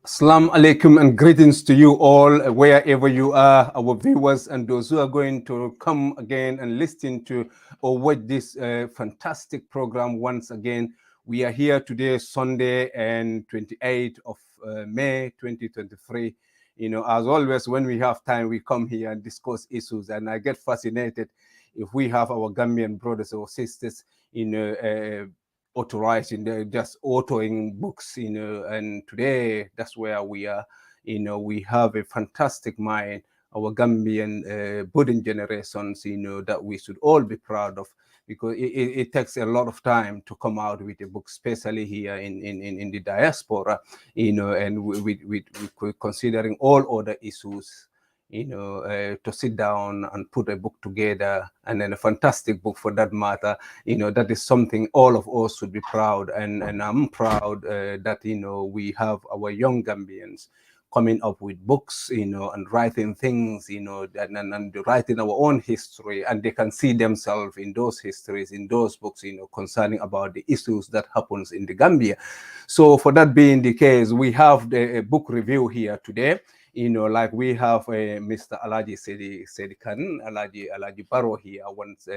Assalamu alaikum and greetings to you all, wherever you are, our viewers and those who are going to come again and listen to or watch this fantastic program once again. We are here today, Sunday, and 28th of May 2023. You know, as always, when we have time, we come here and discuss issues, and I get fascinated if we have our Gambian brothers or sisters, you know, authorizing, they're just authoring books, you know, and today that's where we are. You know, we have a fantastic mind, our Gambian budding generations, you know, that we should all be proud of, because it takes a lot of time to come out with a book, especially here in the diaspora, you know, and we considering all other issues, you know, to sit down and put a book together, and then a fantastic book for that matter, you know, that is something all of us should be proud. And I'm proud that, you know, we have our young Gambians coming up with books, you know, and writing things, you know, and writing our own history, and they can see themselves in those histories, in those books, you know, concerning about the issues that happens in the Gambia. So for that being the case, we have the book review here today. You know, like we have Mr. Alaji Sedikan, Alaji Barrow here once,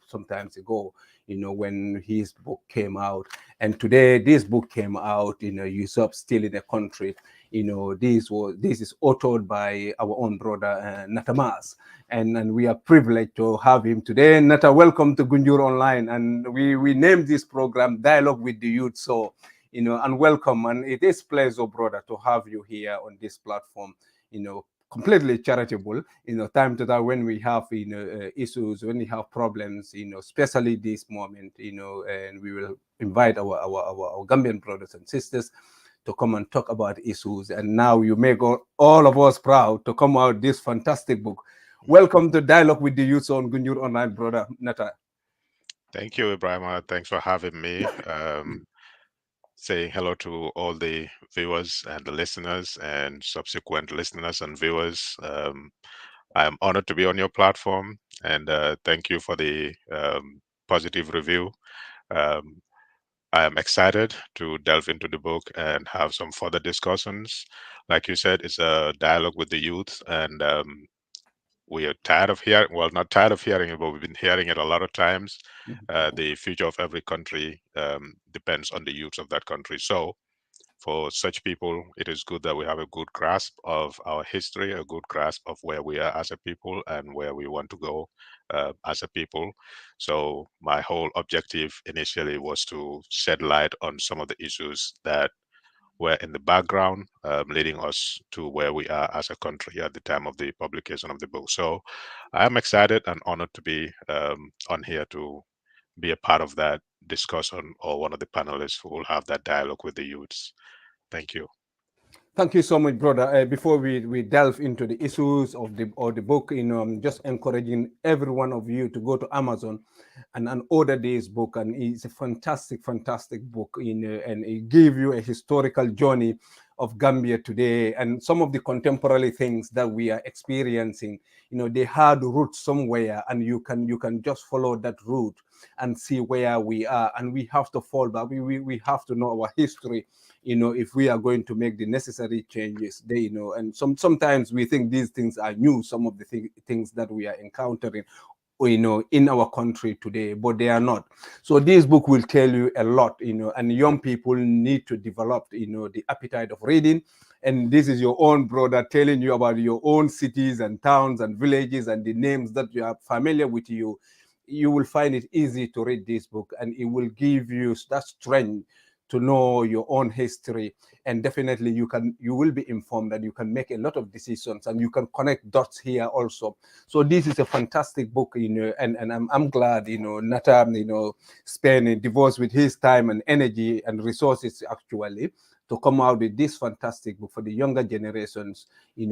sometimes ago, you know, when his book came out. And today this book came out, you know, USURPED Still in the Country. You know, this is authored by our own brother, Natta. And we are privileged to have him today. Natta, welcome to Gunjur Online. And we named this program Dialogue with the Youth. So, you know, and welcome. And it is pleasure, brother, to have you here on this platform, you know, completely charitable, you know, time to time when we have, you know, issues, when we have problems, you know, especially this moment, you know, and we will invite our Gambian brothers and sisters to come and talk about issues. And now you make all of us proud to come out this fantastic book. Welcome to Dialogue with the Youth on Gunjur Online, brother Natta. Thank you, Ebrima. Thanks for having me. Saying hello to all the viewers and the listeners and subsequent listeners and viewers. I am honored to be on your platform, and thank you for the positive review. Um, I am excited to delve into the book and have some further discussions. Like you said, it's a dialogue with the youth, and we are tired of hearing, well, not tired of hearing it, but we've been hearing it a lot of times. The future of every country depends on the youth of that country. So for such people, it is good that we have a good grasp of our history, a good grasp of where we are as a people and where we want to go as a people. So my whole objective initially was to shed light on some of the issues that were in the background, leading us to where we are as a country at the time of the publication of the book. So I am excited and honored to be on here to be a part of that discussion, or one of the panelists who will have that dialogue with the youths. Thank you. Thank you so much, brother. Before we delve into the issues of the book, you know, I'm just encouraging every one of you to go to Amazon and order this book. And it's a fantastic book, you know, and it gives you a historical journey of Gambia today and some of the contemporary things that we are experiencing, they had roots somewhere, and you can just follow that route and see where we are. And we have to fall back. We have to know our history, if we are going to make the necessary changes. And sometimes we think these things are new, some of the things that we are encountering, in our country today, but they are not. So this book will tell you a lot, and young people need to develop, the appetite of reading. And this is your own brother telling you about your own cities and towns and villages and the names that you are familiar with. You will find it easy to read this book, and it will give you that strength to know your own history. And definitely you will be informed, and you can make a lot of decisions, and you can connect dots here also. So this is a fantastic book, and I'm glad, Natta, spending divorce with his time and energy and resources actually to come out with this fantastic book for the younger generations,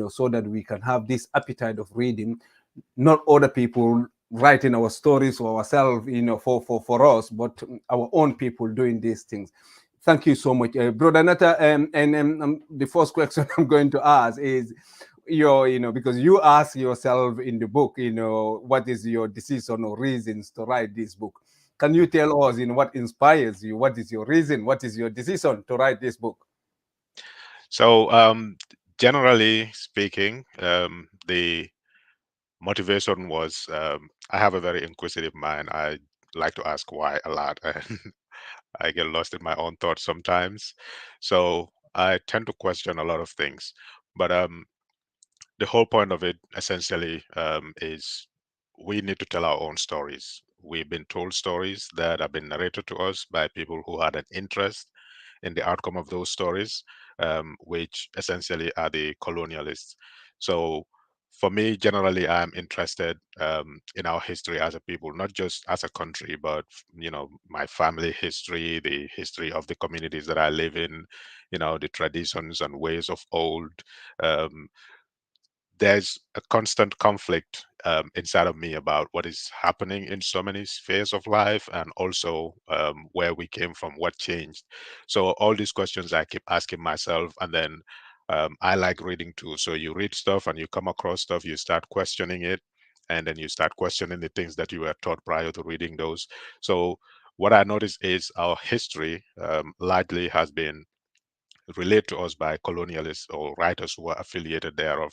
so that we can have this appetite of reading, not other people writing our stories for ourselves, for us, but our own people doing these things. Thank you so much, Brother Natta. And the first question I'm going to ask is, because you ask yourself in the book, what is your decision or reasons to write this book? Can you tell us, what inspires you? What is your reason? What is your decision to write this book? So, generally speaking, the motivation was, I have a very inquisitive mind. I like to ask why a lot, and I get lost in my own thoughts sometimes. So I tend to question a lot of things. But the whole point of it essentially is we need to tell our own stories. We've been told stories that have been narrated to us by people who had an interest in the outcome of those stories, which essentially are the colonialists. So for me, generally, I'm interested in our history as a people, not just as a country, but my family history, the history of the communities that I live in, the traditions and ways of old. Um, there's a constant conflict inside of me about what is happening in so many spheres of life, and also where we came from, what changed. So all these questions I keep asking myself, and then I like reading too. So you read stuff and you come across stuff, you start questioning it, and then you start questioning the things that you were taught prior to reading those. So what I notice is our history largely has been relayed to us by colonialists or writers who are affiliated thereof.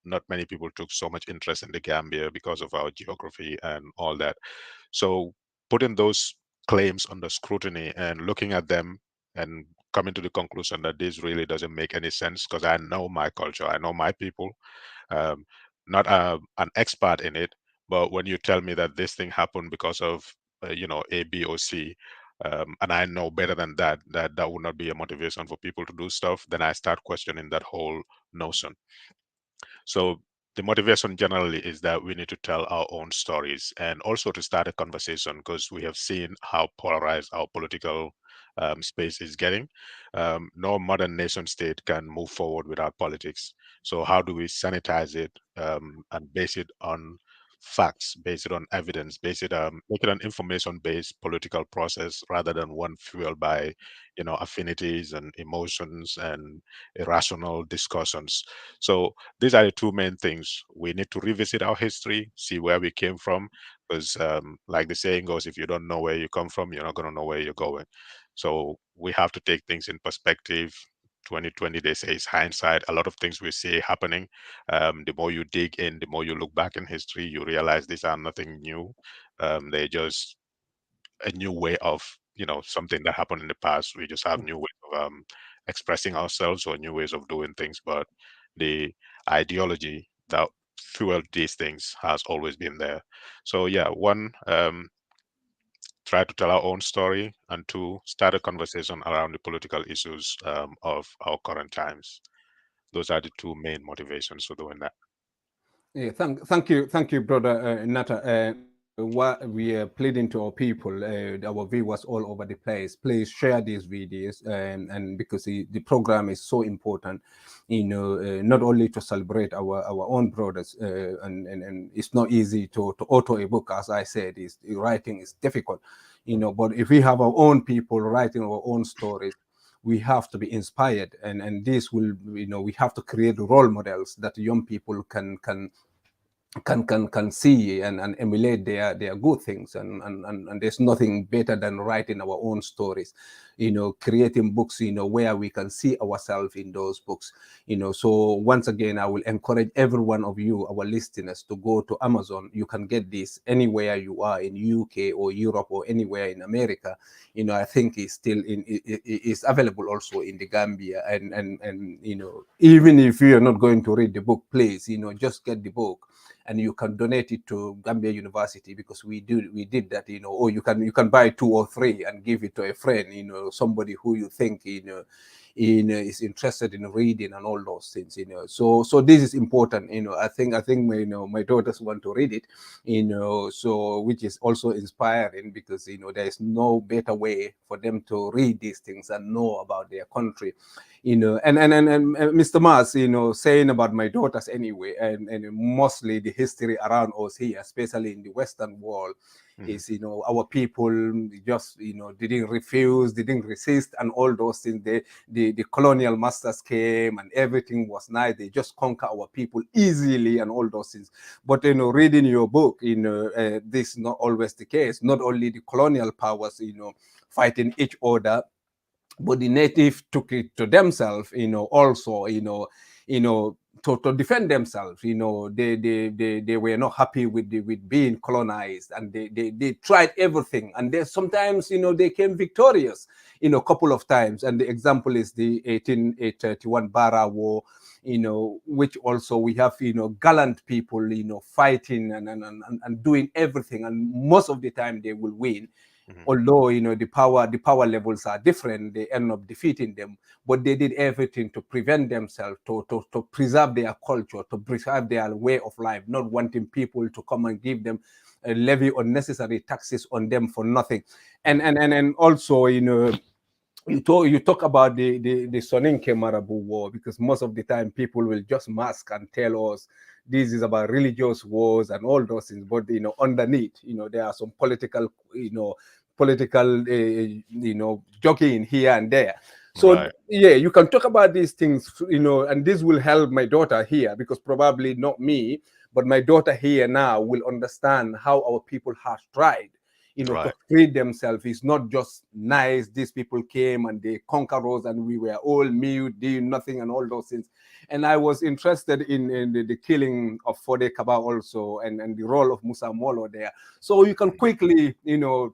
Not many people took so much interest in the Gambia because of our geography and all that. So putting those claims under scrutiny and looking at them and coming to the conclusion that this really doesn't make any sense, because I know my culture, I know my people, um, not an expert in it, but when you tell me that this thing happened because of A, B, or C, and I know better than that, that would not be a motivation for people to do stuff, then I start questioning that whole notion. So the motivation generally is that we need to tell our own stories, and also to start a conversation, because we have seen how polarized our political space is getting. No modern nation state can move forward without politics. So how do we sanitize it and base it on facts, base it on evidence, base it make it an information-based political process rather than one fueled by affinities and emotions and irrational discussions. So these are the two main things. We need to revisit our history, see where we came from, because, like the saying goes, if you don't know where you come from, you're not going to know where you're going. So we have to take things in perspective. 2020, they say, is hindsight. A lot of things we see happening. The more you dig in, the more you look back in history, you realize these are nothing new. They're just a new way of something that happened in the past. We just have new ways of expressing ourselves or new ways of doing things, but the ideology that fueled these things has always been there. So yeah, one, try to tell our own story, and two, start a conversation around the political issues of our current times. Those are the two main motivations for doing that. Yeah, thank you, brother Natta. What we are pleading to our viewers all over the place, please share these videos, and because the program is so important, not only to celebrate our own brothers, and it's not easy to author a book, as I said, writing is difficult, but if we have our own people writing our own stories, we have to be inspired, and this will, we have to create role models that young people can see and emulate their good things, and there's nothing better than writing our own stories, creating books, where we can see ourselves in those books. So once again, I will encourage every one of you, our listeners, to go to Amazon. You can get this anywhere you are in UK or Europe or anywhere in America. I think it's still is available also in the Gambia, and even if you're not going to read the book, please, just get the book, and you can donate it to Gambia University, because we did that, or you can buy two or three and give it to a friend, somebody who you think, is interested in reading and all those things, so this is important. I think my daughters want to read it, so, which is also inspiring, because there is no better way for them to read these things and know about their country. And Mr. Mas, saying about my daughters anyway, and mostly the history around us here, especially in the Western world, Mhm. is, our people just, didn't refuse, didn't resist, and all those things. The colonial masters came and everything was nice. They just conquer our people easily and all those things. But, reading your book, this is not always the case. Not only the colonial powers, fighting each other, but the native took it to themselves, also, to defend themselves. They were not happy with being colonized, and they tried everything, and they sometimes, they came victorious, a couple of times. And the example is the 1831 Bara War, which also we have, gallant people, fighting and doing everything, and most of the time they will win. Mhm. Although, the power levels are different, they end up defeating them, but they did everything to prevent themselves, to preserve their culture, to preserve their way of life, not wanting people to come and give them, levy unnecessary taxes on them for nothing. and Mhm. and and, and also, you talk about the Soninke Marabu war, because most of the time people will just mask and tell us this is about religious wars and all those things, but, underneath, there are some political, jockeying here and there. So Right. yeah, you can talk about these things, and this will help my daughter here, because probably not me, but my daughter here now will understand how our people have tried, to Right. free themselves. It's not just nice. These people came and they conquered us, and we were all mute, doing nothing, and all those things. And I was interested in the killing of Fode Kaba also, and the role of Musa Molo there. So you can Mhm. quickly,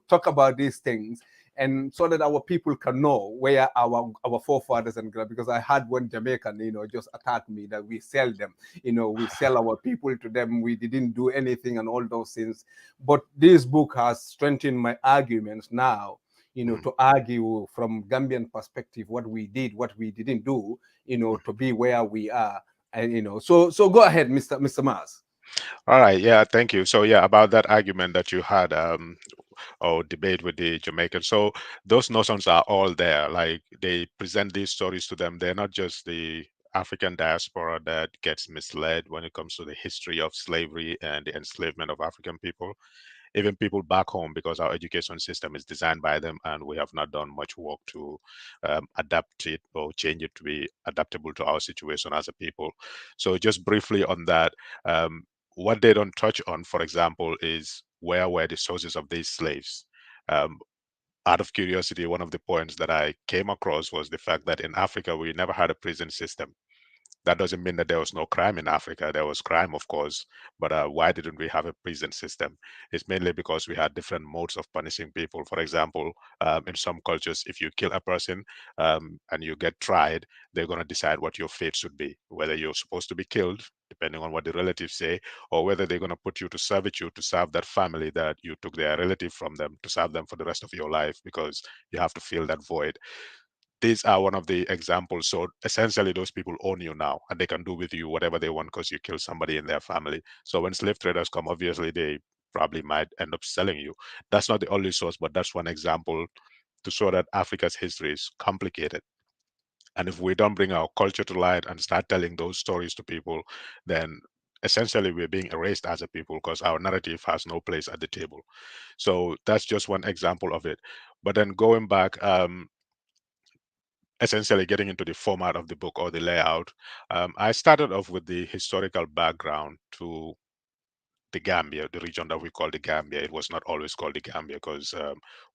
talk about these things, and so that our people can know where our forefathers and because I had one Jamaican, just attack me that we sell them, we sell our people to them, we didn't do anything and all those things. But this book has strengthened my arguments now, Mhm. to argue from Gambian perspective what we did, what we didn't do, to be where we are. And, so go ahead, Mr. Mars. All right. Yeah. Thank you. So yeah, about that argument that you had, or debate with the Jamaicans. So those notions are all there. Like they present these stories to them. They're not just the African diaspora that gets misled when it comes to the history of slavery and the enslavement of African people. Even people back home, because our education system is designed by them and we have not done much work to adapt it or change it to be adaptable to our situation as a people. So just briefly on that, what they don't touch on, for example, is where were the sources of these slaves. um, Out of curiosity, one of the points that I came across was the fact that in Africa we never had a prison system. That doesn't mean that there was no crime in Africa. There was crime, of course, but why didn't we have a prison system? It's mainly because we had different modes of punishing people. For example, in some cultures, if you kill a person and you get tried, they're going to decide what your fate should be, whether you're supposed to be killed, depending on what the relatives say, or whether they're going to put you to servitude to serve that family that you took their relative from them, to serve them for the rest of your life, because you have to fill that void. These are one of the examples. So essentially, those people own you now, and they can do with you whatever they want because you killed somebody in their family. So when slave traders come, obviously they probably might end up selling you. That's not the only source, but that's one example to show that Africa's history is complicated. And if we don't bring our culture to light and start telling those stories to people, then essentially we're being erased as a people because our narrative has no place at the table. So that's just one example of it. But then going back, essentially getting into the format of the book or the layout, I started off with the historical background to the Gambia, the region that we call the Gambia. It was not always called the Gambia because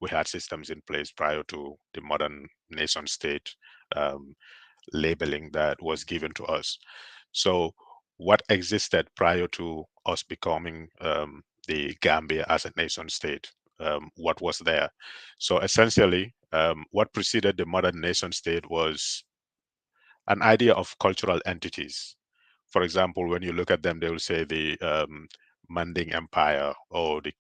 we had systems in place prior to the modern nation state um, labeling that was given to us. So, what existed prior to us becoming the Gambia as a nation state? What was there? So, essentially, what preceded the modern nation state was an idea of cultural entities. For example, when you look at them, they will say the Manding Empire or the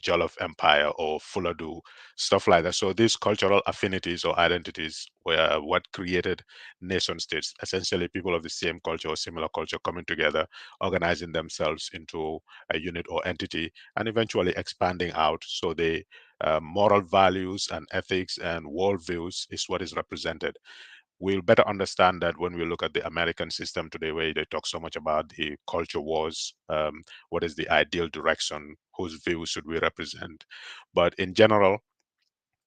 Jollof Empire or Fuladu, stuff like that. So these cultural affinities or identities were what created nation states, essentially people of the same culture or similar culture coming together, organizing themselves into a unit or entity, and eventually expanding out. So the moral values and ethics and worldviews is what is represented. We'll better understand that when we look at the American system today, where they talk so much about the culture wars, what is the ideal direction, whose views should we represent. But in general,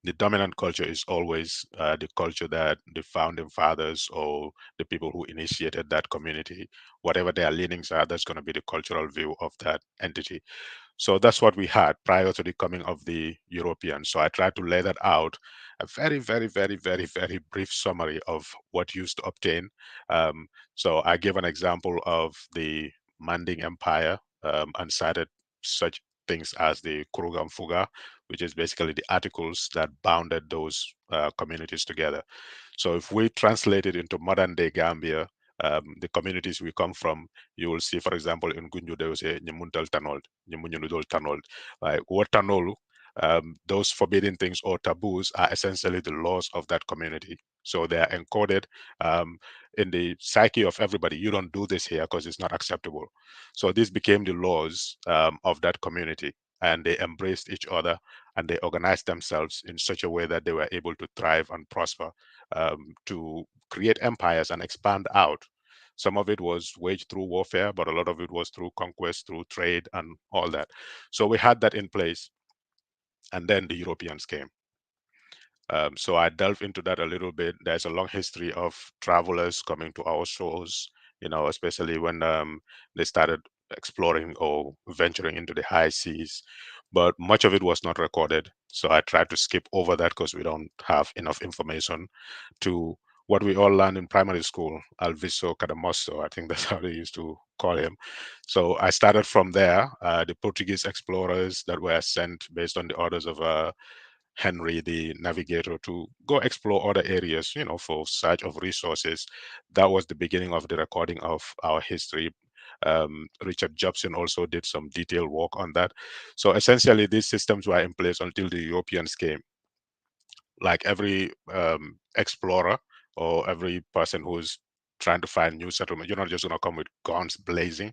the dominant culture is always the culture that the founding fathers or the people who initiated that community, whatever their leanings are, that's going to be the cultural view of that entity. So that's what we had prior to the coming of the Europeans. So I tried to lay that out, a very, very, very, very, very brief summary of what used to obtain. So I gave an example of the Manding Empire and cited such things as the Kurugam Fuga, which is basically the articles that bounded those communities together. So if we translate it into modern day Gambia, the communities we come from, you will see, for example, in Gunju, they will say Nyemuntal Tanol, Nyemunyunudol Tanol. Like what Tanol, those forbidden things or taboos are essentially the laws of that community. So they are encoded in the psyche of everybody. You don't do this here because it's not acceptable. So these became the laws of that community, and they embraced each other and they organized themselves in such a way that they were able to thrive and prosper, to create empires and expand out. Some of it was waged through warfare, but a lot of it was through conquest, through trade, and all that. So we had that in place, and then the Europeans came. So I delve into that a little bit. There's a long history of travelers coming to our shores, especially when they started exploring or venturing into the high seas. But much of it was not recorded. So I tried to skip over that because we don't have enough information to what we all learned in primary school, Alviso Cadamosso. I think that's how they used to call him. So I started from there. The Portuguese explorers that were sent based on the orders of Henry the Navigator to go explore other areas, for search of resources. That was the beginning of the recording of our history. Richard Jobson also did some detailed work on that. So essentially, these systems were in place until the Europeans came. Like every explorer or every person who's trying to find new settlement, you're not just going to come with guns blazing.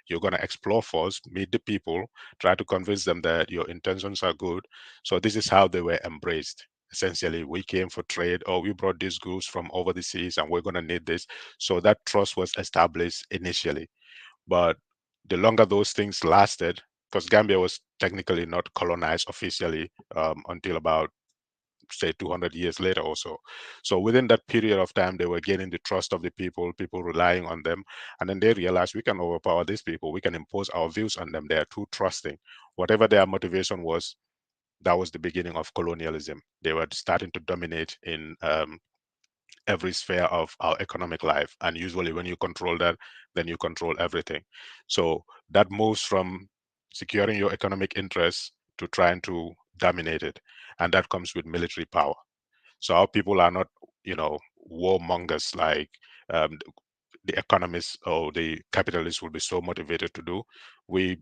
You're going to explore first, meet the people, try to convince them that your intentions are good. So this is how they were embraced. Essentially, we came for trade, or we brought these goods from over the seas and we're going to need this. So that trust was established initially. But the longer those things lasted, because Gambia was technically not colonized officially until about, say, 200 years later or so. So within that period of time, they were gaining the trust of the people relying on them. And then they realized we can overpower these people. We can impose our views on them. They are too trusting. Whatever their motivation was, that was the beginning of colonialism. They were starting to dominate in every sphere of our economic life. And usually when you control that, then you control everything. So that moves from securing your economic interests to trying to dominate it. And that comes with military power. So our people are not, warmongers like um, the economists or the capitalists will be so motivated to do. We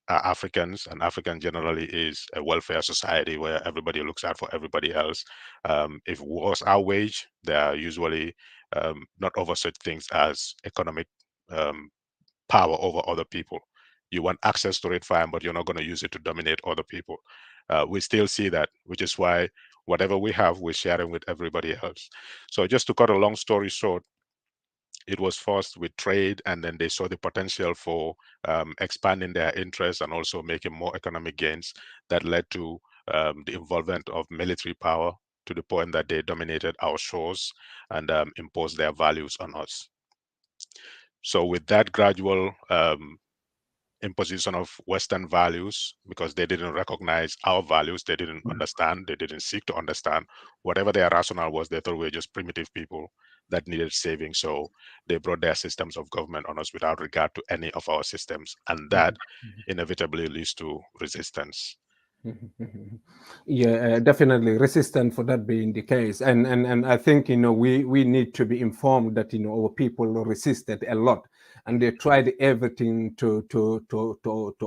are Africans, and African generally is a welfare society where everybody looks out for everybody else. If wars are waged, they are usually not over such things as economic um, power over other people. You want access to it, fine, but you're not going to use it to dominate other people. We still see that, which is why whatever we have, we're sharing with everybody else. So just to cut a long story short, it was first with trade, and then they saw the potential for expanding their interests and also making more economic gains that led to the involvement of military power. to the point that they dominated our shores and imposed their values on us. So with that gradual imposition of Western values, because they didn't recognize our values, they didn't understand, they didn't seek to understand. Whatever their rationale was, they thought we were just primitive people that needed saving. So they brought their systems of government on us without regard to any of our systems. And that inevitably leads to resistance. Yeah, definitely resistant for that being the case, and I think we need to be informed that our people resisted a lot, and they tried everything to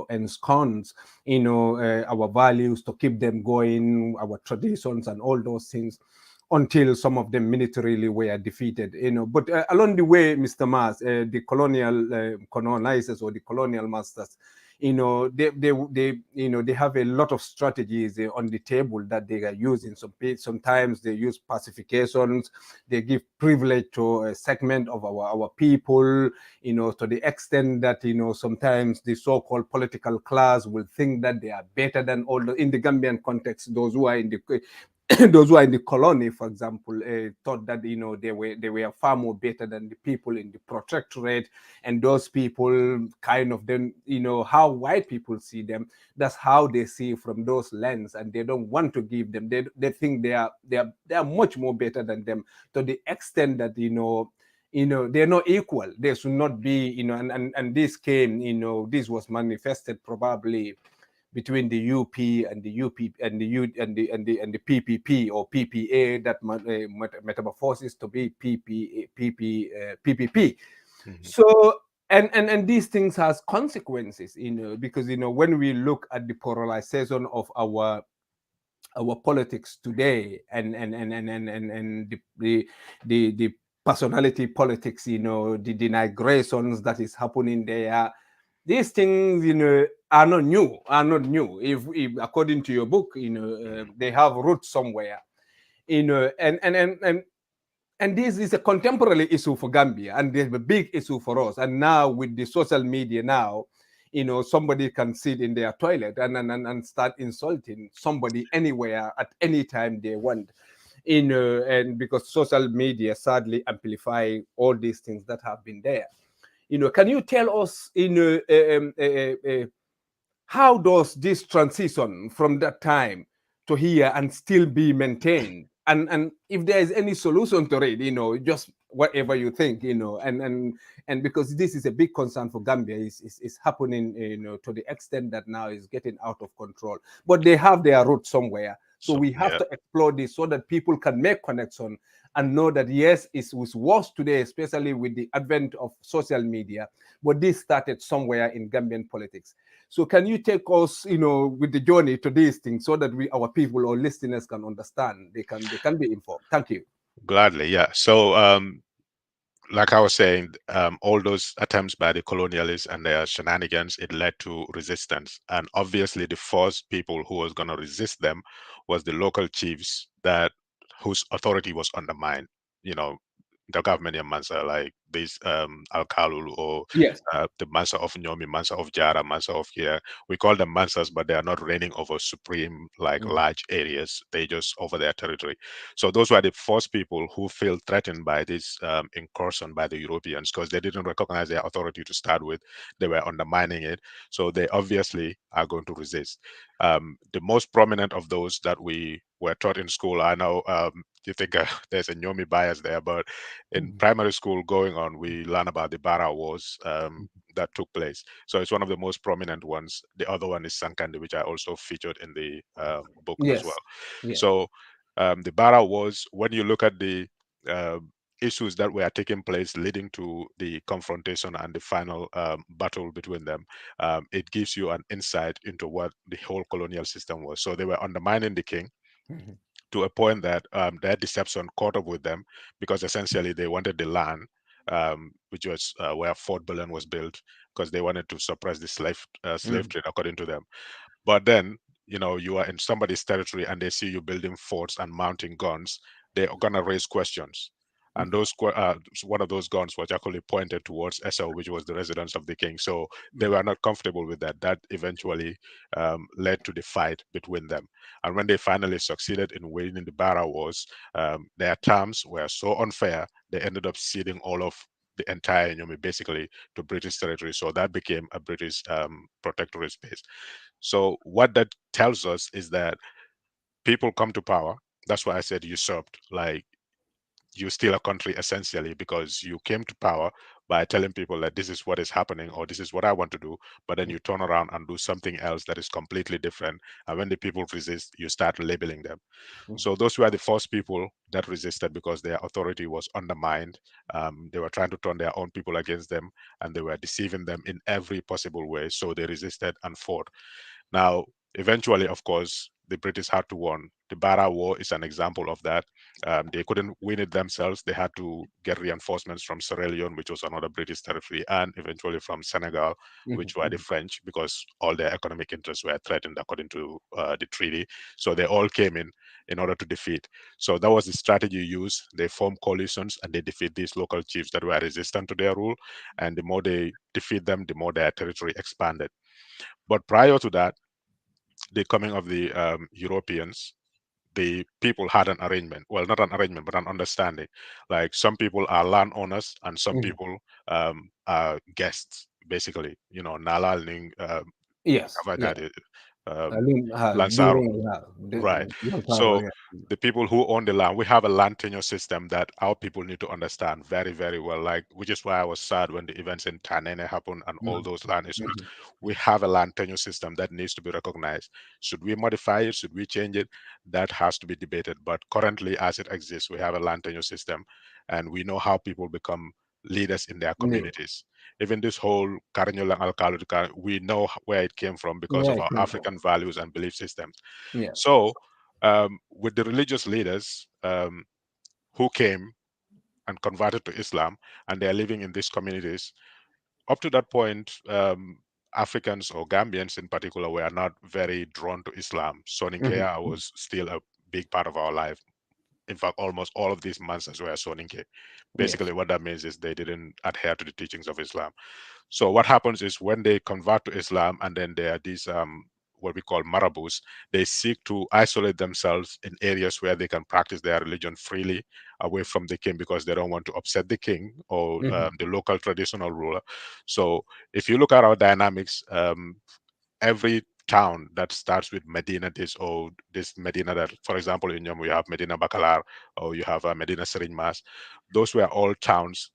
ensconce our values, to keep them going, our traditions and all those things, until some of them militarily were defeated. But along the way, Mr. Mars, the colonial colonizers or the colonial masters, they have a lot of strategies on the table that they are using. Sometimes they use pacifications, they give privilege to a segment of our people, to the extent that sometimes the so-called political class will think that they are better than all in the Gambian context. Those who are in the those who are in the colony, for example, thought that they were far more better than the people in the protectorate, and those people kind of then how white people see them. That's how they see from those lens, and they don't want to give them. They think they are much more better than them, to the extent that they're not equal. They should not be, and this came, this was manifested probably between the UP and the UP and the U and the PPP or PPA, that metamorphosis to be PPP. Mhm. So and these things has consequences, because when we look at the polarization of our politics today, and the personality politics, the denigrations that is happening there, these things are not new. If according to your book, Mhm. they have roots somewhere, and this is a contemporary issue for Gambia, and there's a big issue for us. And now with the social media now, somebody can sit in their toilet and start insulting somebody anywhere at any time they want. And because social media sadly amplify all these things that have been there. Can you tell us, how does this transition from that time to here and still be maintained, and if there is any solution to it, just whatever you think, and because this is a big concern for Gambia, is happening, to the extent that now is getting out of control, but they have their roots somewhere. So So we have yeah, to explore this so that people can make connection and know that yes, it was worse today, especially with the advent of social media, but this started somewhere in Gambian politics. So can you take us, with the journey to these things so that our people or listeners can understand, they can be informed. Thank you. gladly. Yeah. So like I was saying, all those attempts by the colonialists and their shenanigans, it led to resistance. And obviously, the first people who was going to resist them was the local chiefs that whose authority was undermined. You know, the government in Mansa, like this Al Kalul or Yes. the Mansa of Nyomi, Mansa of Jara, Mansa of here. We call them Mansas, but they are not reigning over supreme, like Mhm. large areas. They just over their territory. So those were the first people who felt threatened by this incursion by the Europeans because they didn't recognize their authority to start with. They were undermining it. So they obviously are going to resist. The most prominent of those that we were taught in school, I know you think there's a Nyomi bias there, but in Mhm. primary school going on, we learn about the Bara Wars that took place. So it's one of the most prominent ones. The other one is Sankandi, which I also featured in the book as well. Yes. Yeah. So the Bara Wars, when you look at the uh, issues that were taking place leading to the confrontation and the final battle between them, it gives you an insight into what the whole colonial system was. So they were undermining the king Mhm. to a point that their deception caught up with them because essentially they wanted the land, which was where Fort Berlin was built, because they wanted to suppress the slave Mhm. trade, according to them. But then, you are in somebody's territory and they see you building forts and mounting guns, they're gonna raise questions. And one of those guns was actually pointed towards Esau, which was the residence of the king. So they were not comfortable with that. That eventually led to the fight between them. And when they finally succeeded in winning the Bara Wars, their terms were so unfair, they ended up ceding all of the entire Nyomi basically to British territory. So that became a British protectorate space. So what that tells us is that people come to power. That's why I said usurped. Like, you steal a country essentially because you came to power by telling people that this is what is happening or this is what I want to do, but then you turn around and do something else that is completely different. And when the people resist, you start labeling them. So those were the first people that resisted because their authority was undermined. They were trying to turn their own people against them, and they were deceiving them in every possible way. So they resisted and fought. Now, eventually, of course, the British had to win. The Bara War is an example of that. They couldn't win it themselves. They had to get reinforcements from Sierra Leone, which was another British territory, and eventually from Senegal, which were the French, because all their economic interests were threatened according to the treaty. So they all came in order to defeat. So that was the strategy used. They formed coalitions and they defeat these local chiefs that were resistant to their rule. And the more they defeat them, the more their territory expanded. But prior to that, the coming of the Europeans, the people had an arrangement. Well, not an arrangement, but an understanding. Like, some people are landowners and some people are guests, basically. Nala Ning, Yes, yeah. um, Lansaro. During Right. long time ago, So yeah. the people who own the land, we have a land tenure system that our people need to understand very, very well. Like, which is why I was sad when the events in Tanene happened and all Mm, those land issues. mhm. We have a land tenure system that needs to be recognized. Should we modify it? Should we change it? That has to be debated. But currently, as it exists, we have a land tenure system, and we know how people become leaders in their Yeah, communities. Even this whole Karinyola Alkalu, we know where it came from because yeah, of it our came from. African values and belief systems. Yeah. So, with the religious leaders who came and converted to Islam, and they are living in these communities, up to that point, Africans or Gambians in particular were not very drawn to Islam. Mhm. Soninke was still a big part of our life. In fact, almost all of these monsters were Soninke. Yes. Basically, what that means is they didn't adhere to the teachings of Islam. So what happens is when they convert to Islam, and then there are these what we call marabouts, they seek to isolate themselves in areas where they can practice their religion freely, away from the king, because they don't want to upset the king or Mhm. the local traditional ruler. So if you look at our dynamics, every town that starts with Medina this or this Medina, that, for example, in Yom we have Medina Bakalar, or you have Medina Sering Mas, those were all towns.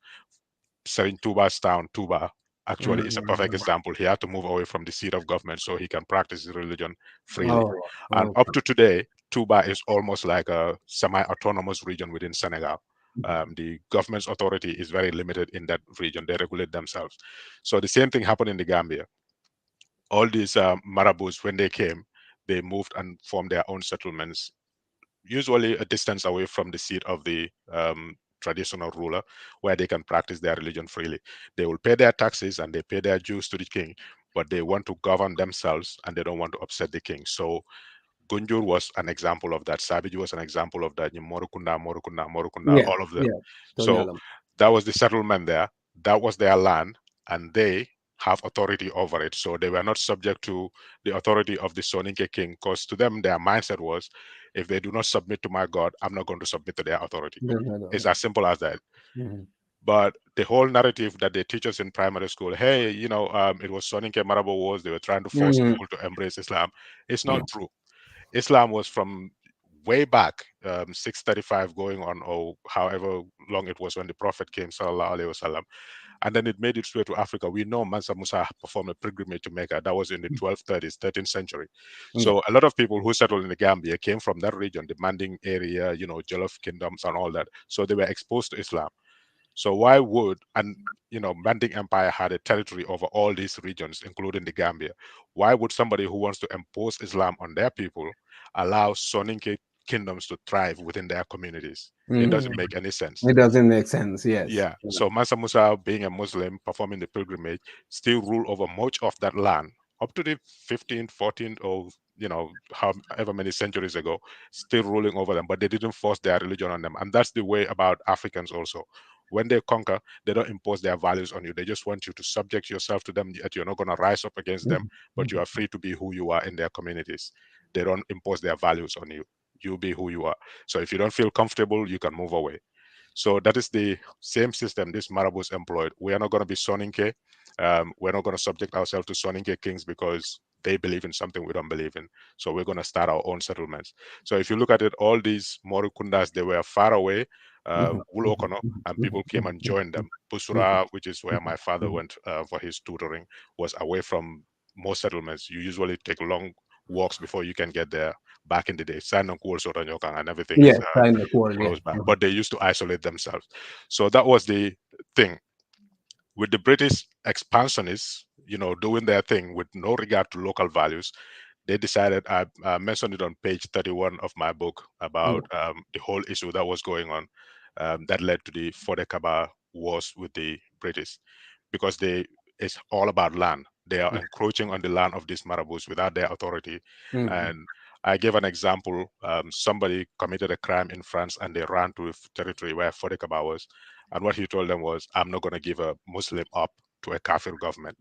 Serin Tuba's town, Tuba, actually is a perfect Mhm. example. He had to move away from the seat of government so he can practice his religion freely. Oh, And up okay. to today, Tuba is almost like a semi-autonomous region within Senegal. The government's authority is very limited in that region. They regulate themselves. So the same thing happened in the Gambia. All these marabouts, when they came, they moved and formed their own settlements, usually a distance away from the seat of the traditional ruler, where they can practice their religion freely. They will pay their taxes and they pay their dues to the king, but they want to govern themselves and they don't want to upset the king. So Gunjur was an example of that. Sabiji was an example of that. Morukunda, Morukunda, Morukunda, Yeah, all of them. yeah. So Tonyalam. that was the settlement there. That was their land, and they have authority over it. So they were not subject to the authority of the Soninke king, because to them, their mindset was, if they do not submit to my God, I'm not going to submit to their authority. It's as simple as that. Mhm. But the whole narrative that they teach us in primary school, hey, it was Soninke Marabo Wars, they were trying to force Mhm. people to embrace Islam. It's Yeah. not true. Islam was from way back, 635 going on, or however long it was when the Prophet came, sallallahu alaihi wasallam, and then it made its way to Africa. We know Mansa Musa performed a pilgrimage to Mecca. That was in the 1230s, 13th century. Yeah. So a lot of people who settled in the Gambia came from that region, the Manding area, Jollof kingdoms and all that. So they were exposed to Islam. So why would, and Manding Empire had a territory over all these regions, including the Gambia. Why would somebody who wants to impose Islam on their people allow Soninke kingdoms to thrive within their communities? It Mhm. doesn't make any sense. It doesn't make sense. Yes. Yeah. So Mansa Musa, being a Muslim, performing the pilgrimage, still rule over much of that land up to the 15th, 14th, or however many centuries ago, still ruling over them, but they didn't force their religion on them. And that's the way about Africans also. When they conquer, they don't impose their values on you. They just want you to subject yourself to them, yet you're not going to rise up against them, but you are free to be who you are in their communities. They don't impose their values on you. You be who you are. So if you don't feel comfortable, you can move away. So that is the same system this Marabouts employed. We are not going to be Soninke. We're not going to subject ourselves to Soninke kings because they believe in something we don't believe in. So we're going to start our own settlements. So if you look at it, all these Morukundas, they were far away, Wulokono, and people came and joined them. Busura, which is where my father went for his tutoring, was away from most settlements. You usually take long walks before you can get there. Back in the day, and everything is Yes, I know. Cool, yeah. close by, but they used to isolate themselves. So that was the thing with the British expansionists, doing their thing with no regard to local values. They decided, I mentioned it on page 31 of my book about the whole issue that was going on, that led to the Fodekaba wars with the British, because it's all about land. They are encroaching on the land of these marabouts without their authority. And I gave an example. Somebody committed a crime in France and they ran to a territory where Fodekaba was. And what he told them was, I'm not going to give a Muslim up to a Kafir government.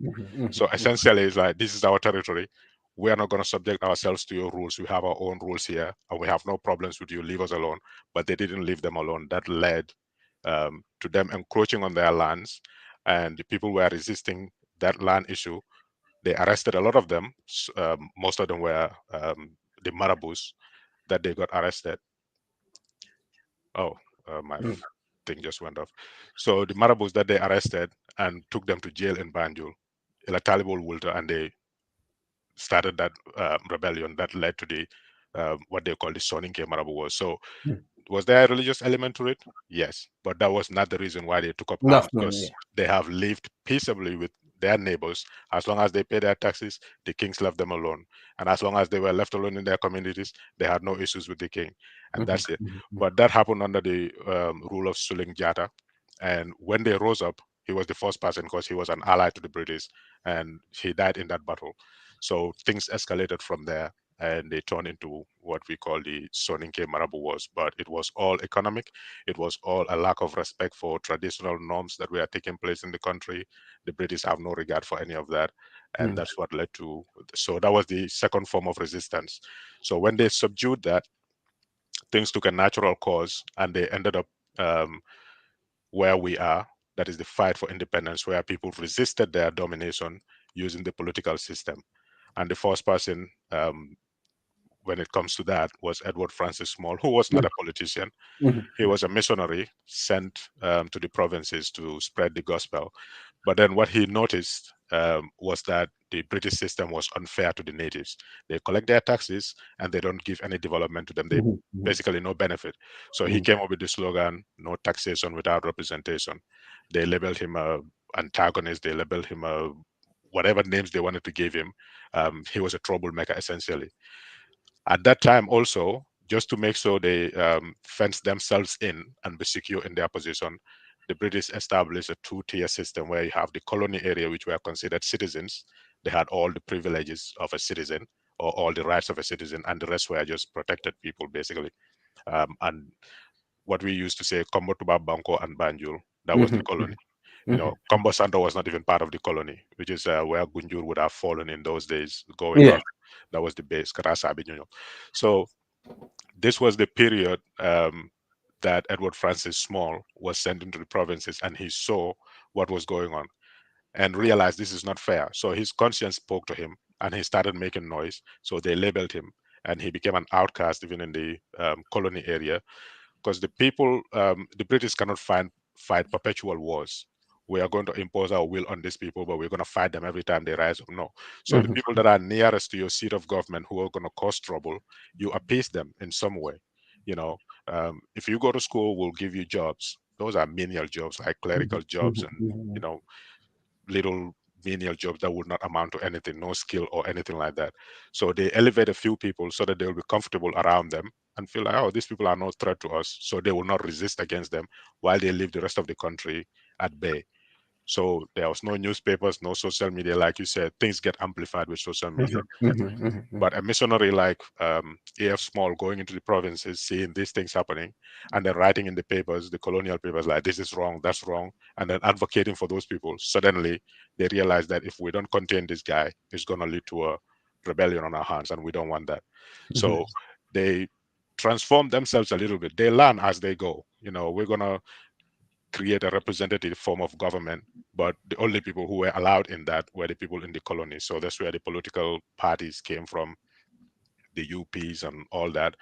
So essentially, it's like, this is our territory. We are not going to subject ourselves to your rules. We have our own rules here, and we have no problems with you. Leave us alone. But they didn't leave them alone. That led to them encroaching on their lands, and the people were resisting that land issue. They arrested a lot of them. Most of them were the marabouts that they got arrested. Oh, my thing just went off. So the marabouts that they arrested and took them to jail in Banjul, Ila Talibol Wulta, and they started that rebellion that led to the what they call the Soninke Marabu Wars. So was there a religious element to it? Yes, but that was not the reason why they took up arms, Definitely. because they have lived peaceably with their neighbors. As long as they pay their taxes, the kings left them alone. And as long as they were left alone in their communities, they had no issues with the king. And that's it. But that happened under the rule of Suling Jata. And when they rose up, he was the first person because he was an ally to the British, and he died in that battle. So things escalated from there, and they turned into what we call the Soninke Marabu Wars. But it was all economic. It was all a lack of respect for traditional norms that were taking place in the country. The British have no regard for any of that. And that's what led to, so that was the second form of resistance. So when they subdued that, things took a natural course, and they ended up where we are. That is the fight for independence, where people resisted their domination using the political system. And the first person, when it comes to that, was Edward Francis Small, who was not a politician. He was a missionary sent to the provinces to spread the gospel. But then what he noticed was that the British system was unfair to the natives. They collect their taxes and they don't give any development to them. They basically no benefit. So he came up with the slogan, no taxation without representation. They labeled him a antagonist. They labeled him a whatever names they wanted to give him. He was a troublemaker, essentially. At that time, also, just to make sure they fence themselves in and be secure in their position, the British established a two-tier system where you have the colony area, which were considered citizens. They had all the privileges of a citizen or all the rights of a citizen, and the rest were just protected people, basically. And what we used to say, Kombo Tuba Banco and Banjul, that was the colony. Kombo Santo was not even part of the colony, which is where Gunjur would have fallen in those days going Yeah. on. That was the base, Karasabi. So this was the period that Edward Francis Small was sent into the provinces, and he saw what was going on and realized this is not fair. So his conscience spoke to him, and he started making noise. So they labeled him, and he became an outcast even in the colony area, because the people, the British cannot fight perpetual wars. We are going to impose our will on these people, but we're going to fight them every time they rise up. No. So the people that are nearest to your seat of government who are going to cause trouble, you appease them in some way. If you go to school, we'll give you jobs. Those are menial jobs, like clerical jobs, and little menial jobs that would not amount to anything, no skill or anything like that. So they elevate a few people so that they will be comfortable around them and feel like, oh, these people are no threat to us. So they will not resist against them while they leave the rest of the country at bay. So there was no newspapers, no social media. Like you said, things get amplified with social media. But a missionary like A.F. Small going into the provinces, seeing these things happening, and then writing in the papers, the colonial papers, like this is wrong, that's wrong, and then advocating for those people. Suddenly, they realize that if we don't contain this guy, it's going to lead to a rebellion on our hands, and we don't want that. So they transform themselves a little bit. They learn as they go. We're going to create a representative form of government, but the only people who were allowed in that were the people in the colony. So that's where the political parties came from, the UPs and all that.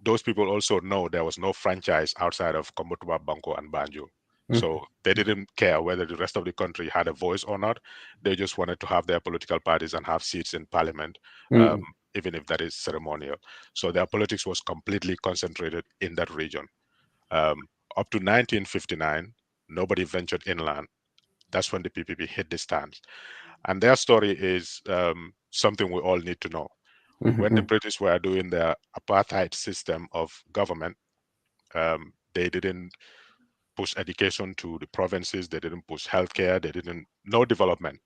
Those people also know there was no franchise outside of Kombutuba, Banco, and Banjul. So they didn't care whether the rest of the country had a voice or not. They just wanted to have their political parties and have seats in parliament, even if that is ceremonial. So their politics was completely concentrated in that region. Up to 1959, nobody ventured inland. That's when the PPP hit the stands. And their story is something we all need to know. When the British were doing their apartheid system of government, they didn't push education to the provinces, they didn't push healthcare, they didn't, no development.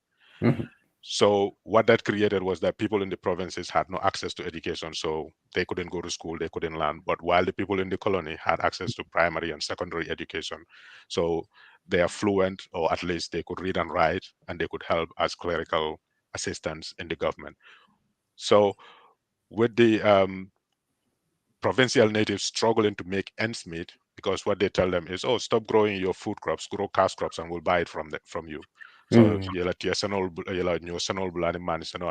So what that created was that people in the provinces had no access to education, so they couldn't go to school, they couldn't learn. But while the people in the colony had access to primary and secondary education, so they are fluent, or at least they could read and write, and they could help as clerical assistants in the government. So with the provincial natives struggling to make ends meet, because what they tell them is, oh, stop growing your food crops, grow cash crops, and we'll buy it from you. So and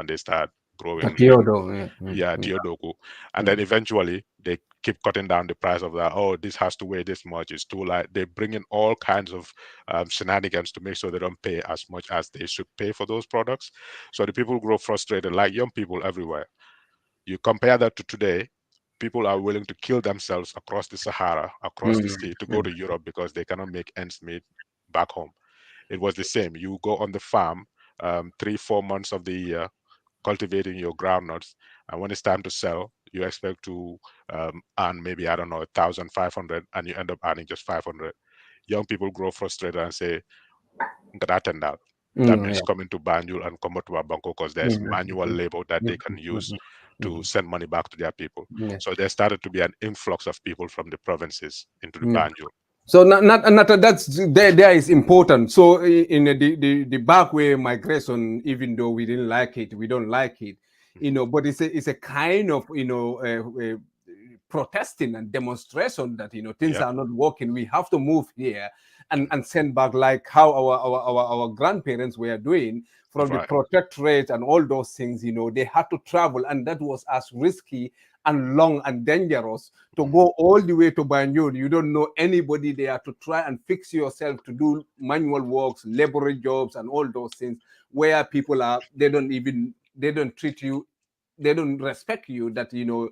they start growing Tiodoku. And then eventually they keep cutting down the price of that. Oh, this has to weigh this much. It's too light. They bring in all kinds of shenanigans to make sure they don't pay as much as they should pay for those products. So the people grow frustrated, like young people everywhere. You compare that to today, people are willing to kill themselves across the Sahara, across the sea, to go to Europe because they cannot make ends meet back home. It was the same. You go on the farm 3-4 months of the year cultivating your groundnuts, and when it's time to sell, you expect to earn maybe, I don't know, 1,500, and you end up earning just 500. Young people grow frustrated and say, "Ngada that means coming to Banjul and Komotwa Banco, because there's manual labor that they can use to send money back to their people." So there started to be an influx of people from the provinces into the Banjul. So not that's there is important. So in the backway migration, even though we didn't like it, we don't like it, but it's a kind of protesting and demonstration that things Yep. are not working. We have to move here and send back, like how our grandparents were doing from the Right. protectorate and all those things. They had to travel, and that was as risky and long and dangerous to go all the way to Banjul. You don't know anybody there, to try and fix yourself to do manual works, labor jobs, and all those things, where people are, they don't treat you, they don't respect you, that you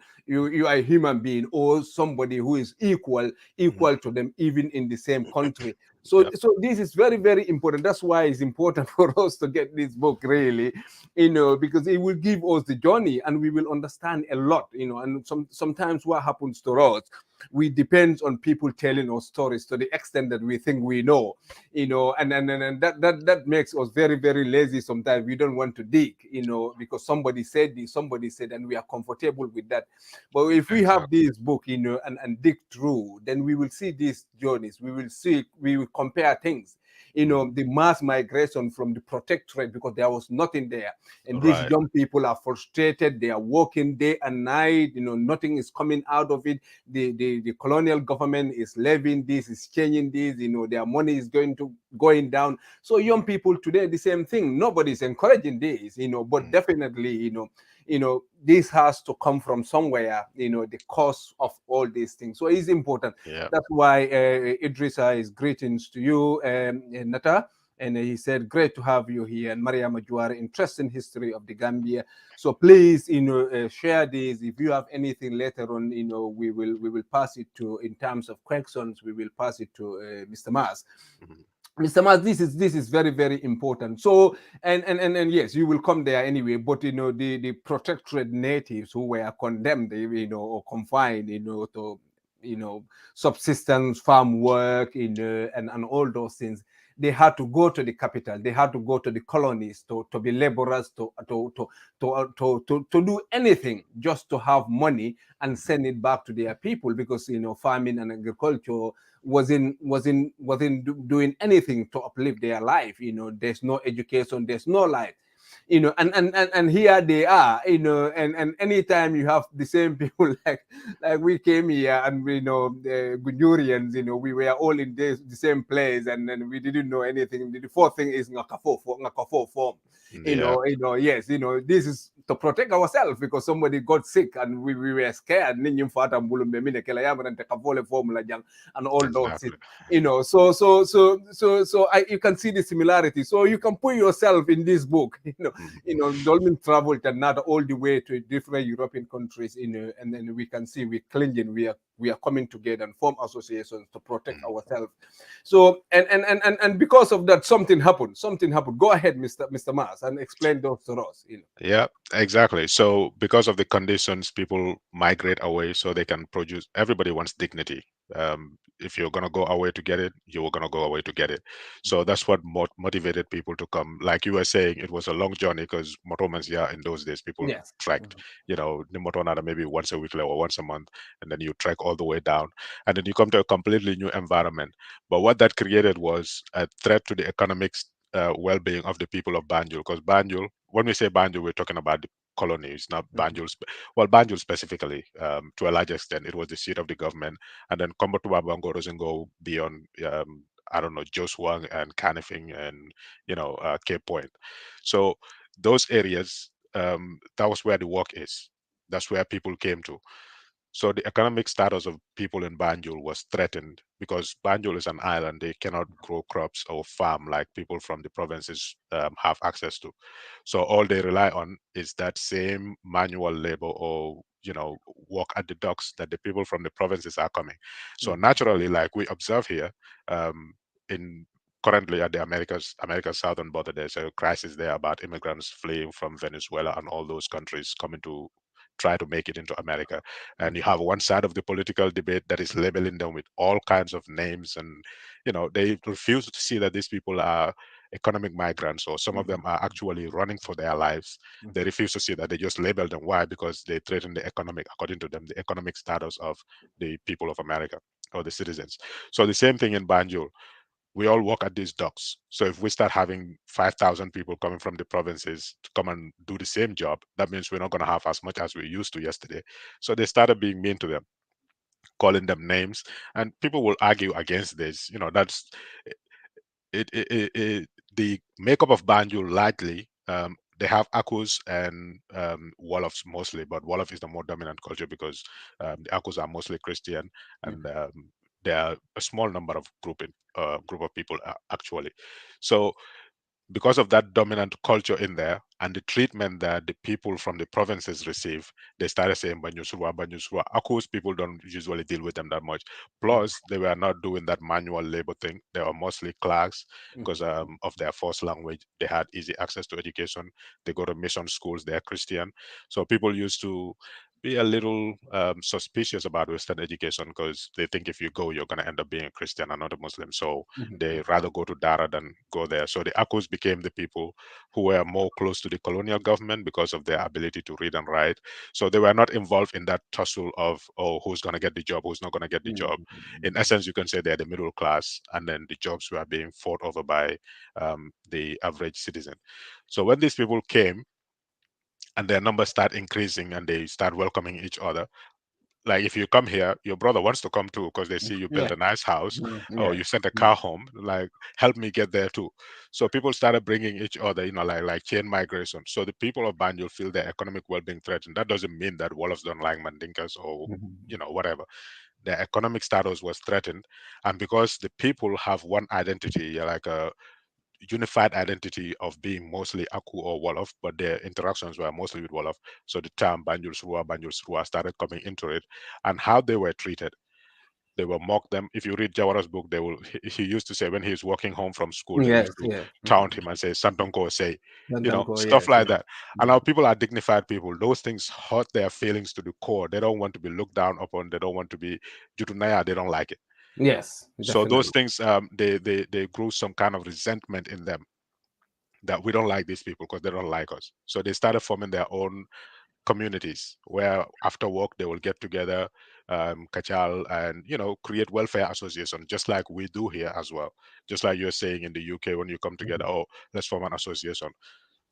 are a human being, or somebody who is equal to them, even in the same country. So Yep. this is very, very important. That's why it's important for us to get this book, really, because it will give us the journey, and we will understand a lot. And sometimes what happens to us, we depend on people telling us stories to the extent that we think we know, and that makes us very, very lazy. Sometimes we don't want to dig, because somebody said this, somebody said, and we are comfortable with that. But if we have Exactly. this book, and dig through, then we will see these journeys. We will compare things, the mass migration from the protectorate, because there was nothing there. And these Right. young people are frustrated. They are working day and night. Nothing is coming out of it. The colonial government is levying this, is changing this. Their money is going down. So young people today, the same thing. Nobody is encouraging this, but definitely, this has to come from somewhere, the cause of all these things. So it's important. Yeah. That's why Idrissa is greetings to you, Natta. And he said, great to have you here. And Maria Majuari, interesting history of the Gambia. So please, share this. If you have anything later on, we will pass it to, in terms of questions, we will pass it to Mr. Mas. Mr. Mas, this is very, very important. So, and yes, you will come there anyway. But the protectorate natives who were condemned, or confined, to subsistence farm work, and all those things, they had to go to the capital, they had to go to the colonies to be laborers, to do anything just to have money and send it back to their people, because farming and agriculture wasn't doing anything to uplift their life. There's no education, there's no life. And here they are, and anytime you have the same people like we came here, and the Gujurians, we were all in the same place, and then we didn't know anything. The fourth thing is ngakafo form. Yeah, Yes, this is to protect ourselves, because somebody got sick and we were scared. Ninyum fata mbulumbe mine kela yama na tekavole formula jang, and all those exactly. you can see the similarity. So you can put yourself in this book. Mhm. Dolmen traveled to Natta all the way to different European countries, and then we can see we're clinging, we are coming together and form associations to protect Mhm. ourselves. So and because of that, something happened. Something happened. Go ahead, Mr. Mars, and explain those to us. Yeah, exactly. So because of the conditions, people migrate away so they can produce. Everybody wants dignity. If you're gonna go away to get it, you were gonna go away to get it. So that's what motivated people to come. Like you were saying, it was a long journey because motomans, yeah, in those days, people Yes. trekked. The motonada maybe once a week or once a month, and then you trek all the way down, and then you come to a completely new environment. But what that created was a threat to the economics well-being of the people of Banjul, because Banjul, when we say Banjul, we're talking about the colonies, not Mhm. Banjul. Well, Banjul specifically, to a large extent, it was the seat of the government, and then Kombatuba Bango doesn't go beyond, I don't know, Joswang and Canifing and Cape Point. So those areas, that was where the work is. That's where people came to. So the economic status of people in Banjul was threatened because Banjul is an island. They cannot grow crops or farm like people from the provinces have access to. So all they rely on is that same manual labor or work at the docks that the people from the provinces are coming. So Mhm. naturally, like we observe here, um, in currently at the America's southern border, there's a crisis there about immigrants fleeing from Venezuela and all those countries coming to try to make it into America. And you have one side of the political debate that is labeling them with all kinds of names, and they refuse to see that these people are economic migrants, or some of them Mhm. are actually running for their lives. They Mhm. refuse to see that. They just label them. Why? Because they threaten the economic, according to them, the economic status of the people of America or the citizens. So the same thing in Banjul, we all work at these docks. So if we start having 5,000 people coming from the provinces to come and do the same job, that means we're not going to have as much as we used to yesterday. So they started being mean to them, calling them names, and people will argue against this. That's the makeup of Banjul largely. They have Akus and Wolofs mostly, but Wolof is the more dominant culture because the Akus are mostly Christian, and there are a small number of group of people actually. So because of that dominant culture in there and the treatment that the people from the provinces receive, they started saying Banyusua, Banyusua. Of course, people don't usually deal with them that much. Plus, they were not doing that manual labor thing. They were mostly clerks because Mhm. of their first language. They had easy access to education. They go to mission schools. They're Christian. So people used to be a little suspicious about Western education because they think if you go, you're going to end up being a Christian and not a Muslim. So they Mhm. rather go to Dara than go there. So the Akus became the people who were more close to the colonial government because of their ability to read and write. So they were not involved in that tussle of, oh, who's going to get the job, who's not going to get the Mhm. job. In Mhm. essence, you can say they're the middle class, and then the jobs were being fought over by the average citizen. So when these people came and their numbers start increasing and they start welcoming each other, like if you come here, your brother wants to come too because they see you build Yeah. a nice house Mhm. or Yeah. you sent a Mhm. car home, like help me get there too. So people started bringing each other, like chain migration. So the people of Banjul feel their economic well-being threatened. That doesn't mean that Wolofs don't like Mandinkas or Mhm. whatever. Their economic status was threatened, and because the people have one identity, like a unified identity of being mostly Aku or Wolof, but their interactions were mostly with Wolof. So the term Banjul Surua started coming into it, and how they were treated. They will mock them. If you read Jawara's book, he used to say when he's walking home from school, they Yes. used to Yes. taunt him and say, Santonko say, Dandanko. stuff Yes. like Yes. that. And our people are dignified people. Those things hurt their feelings to the core. They don't want to be looked down upon. They don't want to be Jutunaya, they don't like it. Yes, So those definitely. things, they grew some kind of resentment in them, that we don't like these people because they don't like us. So they started forming their own communities where after work they will get together, kachal, and create welfare association, just like we do here as well. Just like you're saying in the UK, when you come together, Mhm, oh, let's form an association,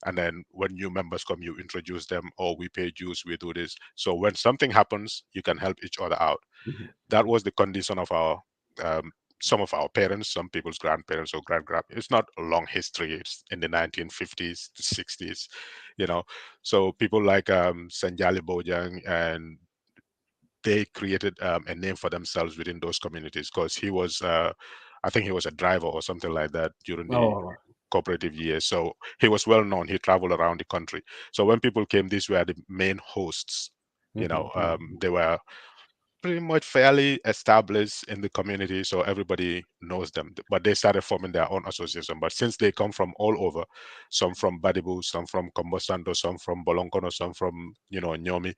and then when new members come, you introduce them, oh, we pay dues, we do this, so when something happens you can help each other out. mhm, That was the condition of our um, some of our parents, some people's grandparents or grand. It's not a long history. It's in the 1950s to 60s, you know. So people like Sanjali Bojang, and they created a name for themselves within those communities because he was, I think he was a driver or something like that during the oh, cooperative years. So he was well known. He traveled around the country. So when people came, these were the main hosts. mhm, mhm, They were pretty much fairly established in the community, so everybody knows them. But they started forming their own association. But since they come from all over, some from Badibu, some from Kombosando, some from Bolonkono, some from Nyomi,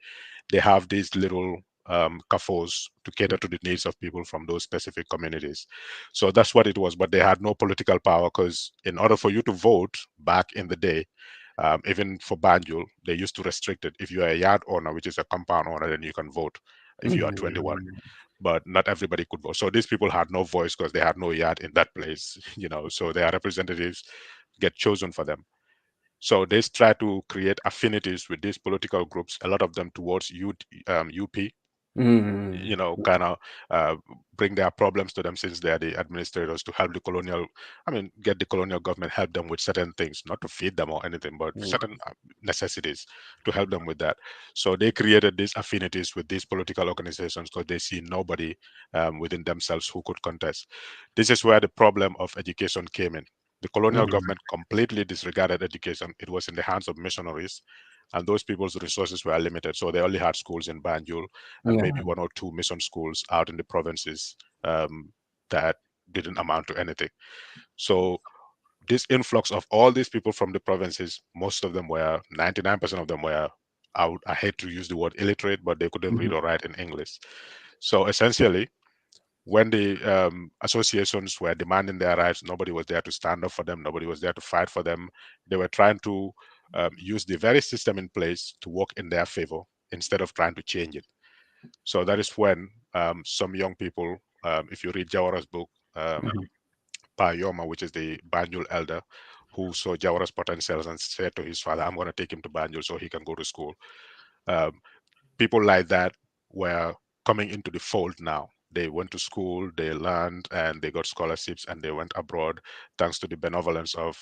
they have these little CAFOs to cater to the needs of people from those specific communities. So that's what it was. But they had no political power because in order for you to vote back in the day, even for Banjul, they used to restrict it. If you are a yard owner, which is a compound owner, then you can vote if you are 21. mhm, But not everybody could vote. So these people had no voice because they had no yard in that place, so their representatives get chosen for them. So they try to create affinities with these political groups, a lot of them towards UP, mhm, kind of uh, bring their problems to them since they are the administrators, to help the colonial, I mean, get the colonial government, help them with certain things, not to feed them or anything, but mhm, certain necessities to help them with that. So they created these affinities with these political organizations because they see nobody within themselves who could contest. This is where the problem of education came in. The colonial mhm. government completely disregarded education. It was in the hands of missionaries, and those people's resources were limited. So they only had schools in Banjul and maybe Yeah. one or two mission schools out in the provinces that didn't amount to anything. So this influx of all these people from the provinces, most of them were, 99% of them were, I hate to use the word illiterate, but they couldn't read Mhm, or write in English. So essentially, when the associations were demanding their rights, nobody was there to stand up for them. Nobody was there to fight for them. They were trying to use the very system in place to work in their favor instead of trying to change it. So that is when some young people, if you read Jawara's book, mhm, Pa Yoma, which is the Banjul elder, who saw Jawara's potentials and said to his father, I'm going to take him to Banjul so he can go to school. Um, People like that were coming into the fold now. They went to school, they learned, and they got scholarships, and they went abroad thanks to the benevolence of.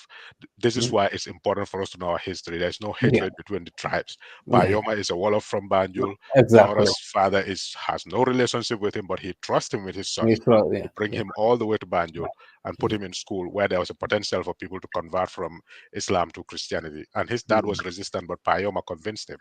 This is mhm. why it's important for us to know our history. There's no Yeah, hatred between the tribes. yeah, Payoma is a Wolof from Banjul. exactly. Jawara's father has no relationship with him, but he trusts him with his son It's right, to yeah, bring yeah. him all the way to Banjul and put him in school where there was a potential for people to convert from Islam to Christianity. And his dad Mhm. was resistant, but Payoma convinced him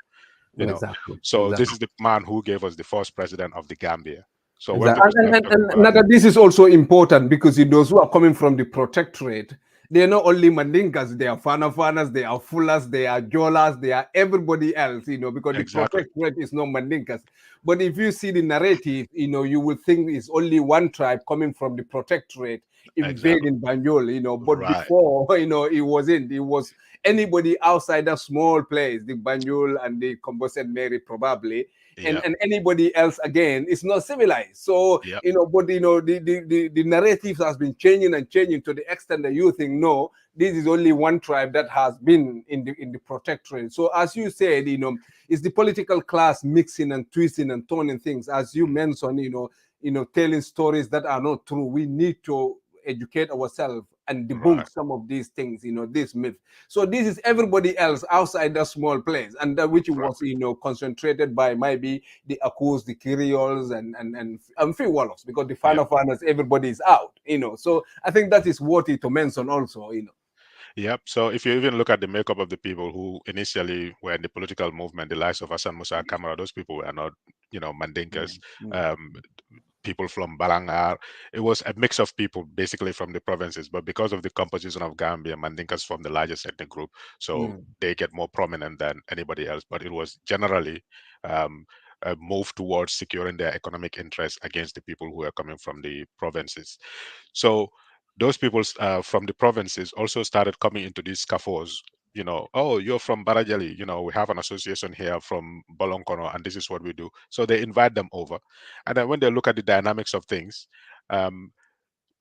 you know Exactly, so this exactly. is the man who gave us the first president of the Gambia. So when Exactly. people start talking And about Nada, this is also important because those who are coming from the protectorate, they are not only Mandinkas, they are Fana they are Fulas, they are Jolas, they are everybody else, because the exactly, protectorate is not Mandinkas. But if you see the narrative, you will think it's only one tribe coming from the protectorate exactly, invading Banjul, but right, before, it wasn't. It was anybody outside that small place, the Banjul and the Composite Mary probably, yep, and anybody else again is not civilized. So yep, but the narrative has been changing and changing to the extent that you think no, this is only one tribe that has been in the protectorate. So as you said, it's the political class mixing and twisting and turning things, as you mm, mentioned, telling stories that are not true. We need to educate ourselves and debunk right, some of these things, this myth. So this is everybody else outside that small place, and that which right, was concentrated by maybe the Akus, the Kiriols, and few Wolofs, because the yep, Fanas, everybody is out. So I think that is worthy to mention also. yep. So if you even look at the makeup of the people who initially were in the political movement, the likes of Hassan Musa Kamara, those people were not Mandinkas. Mm, mm, um, People from Balangar. It was a mix of people basically from the provinces, but because of the composition of Gambia, Mandinkas form the largest ethnic group, so mm, they get more prominent than anybody else. But it was generally um, move towards securing their economic interests against the people who are coming from the provinces. So those people from the provinces also started coming into these scaffolds. Oh, you're from Barajali, we have an association here from Bolonkono, and this is what we do. So they invite them over. And then when they look at the dynamics of things, um,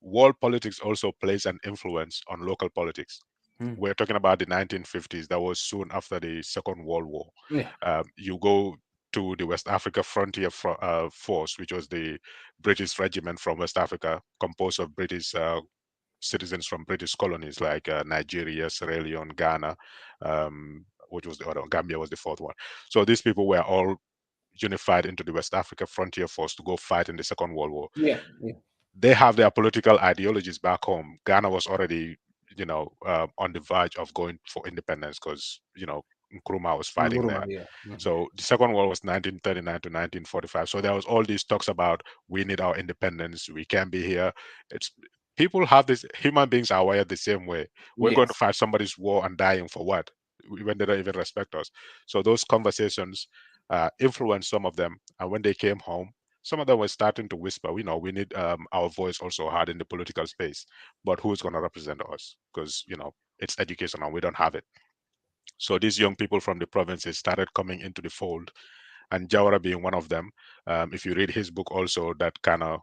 world politics also plays an influence on local politics. Mm. We're talking about the 1950s. That was soon after the Second World War. Yeah. You go to the West Africa Frontier Force, which was the British regiment from West Africa, composed of British citizens from British colonies like Nigeria, Sierra Leone, Ghana, which was the other one. Gambia was the fourth one. So these people were all unified into the West Africa Frontier Force to go fight in the Second World War. Yeah. Yeah. They have their political ideologies back home. Ghana was already, on the verge of going for independence because, Nkrumah was fighting Nguruma, there. yeah. Mhm. So the Second War was 1939 to 1945. So there was all these talks about we need our independence. We can't be here. It's People have this. Human beings are wired the same way. We're going to Yes. fight somebody's war and dying for what? When they don't even respect us. So those conversations influenced some of them. And when they came home, some of them were starting to whisper, we need our voice also heard in the political space. But who's going to represent us? Because, it's education and we don't have it. So these young people from the provinces started coming into the fold, and Jawara being one of them. If you read his book also, that kind of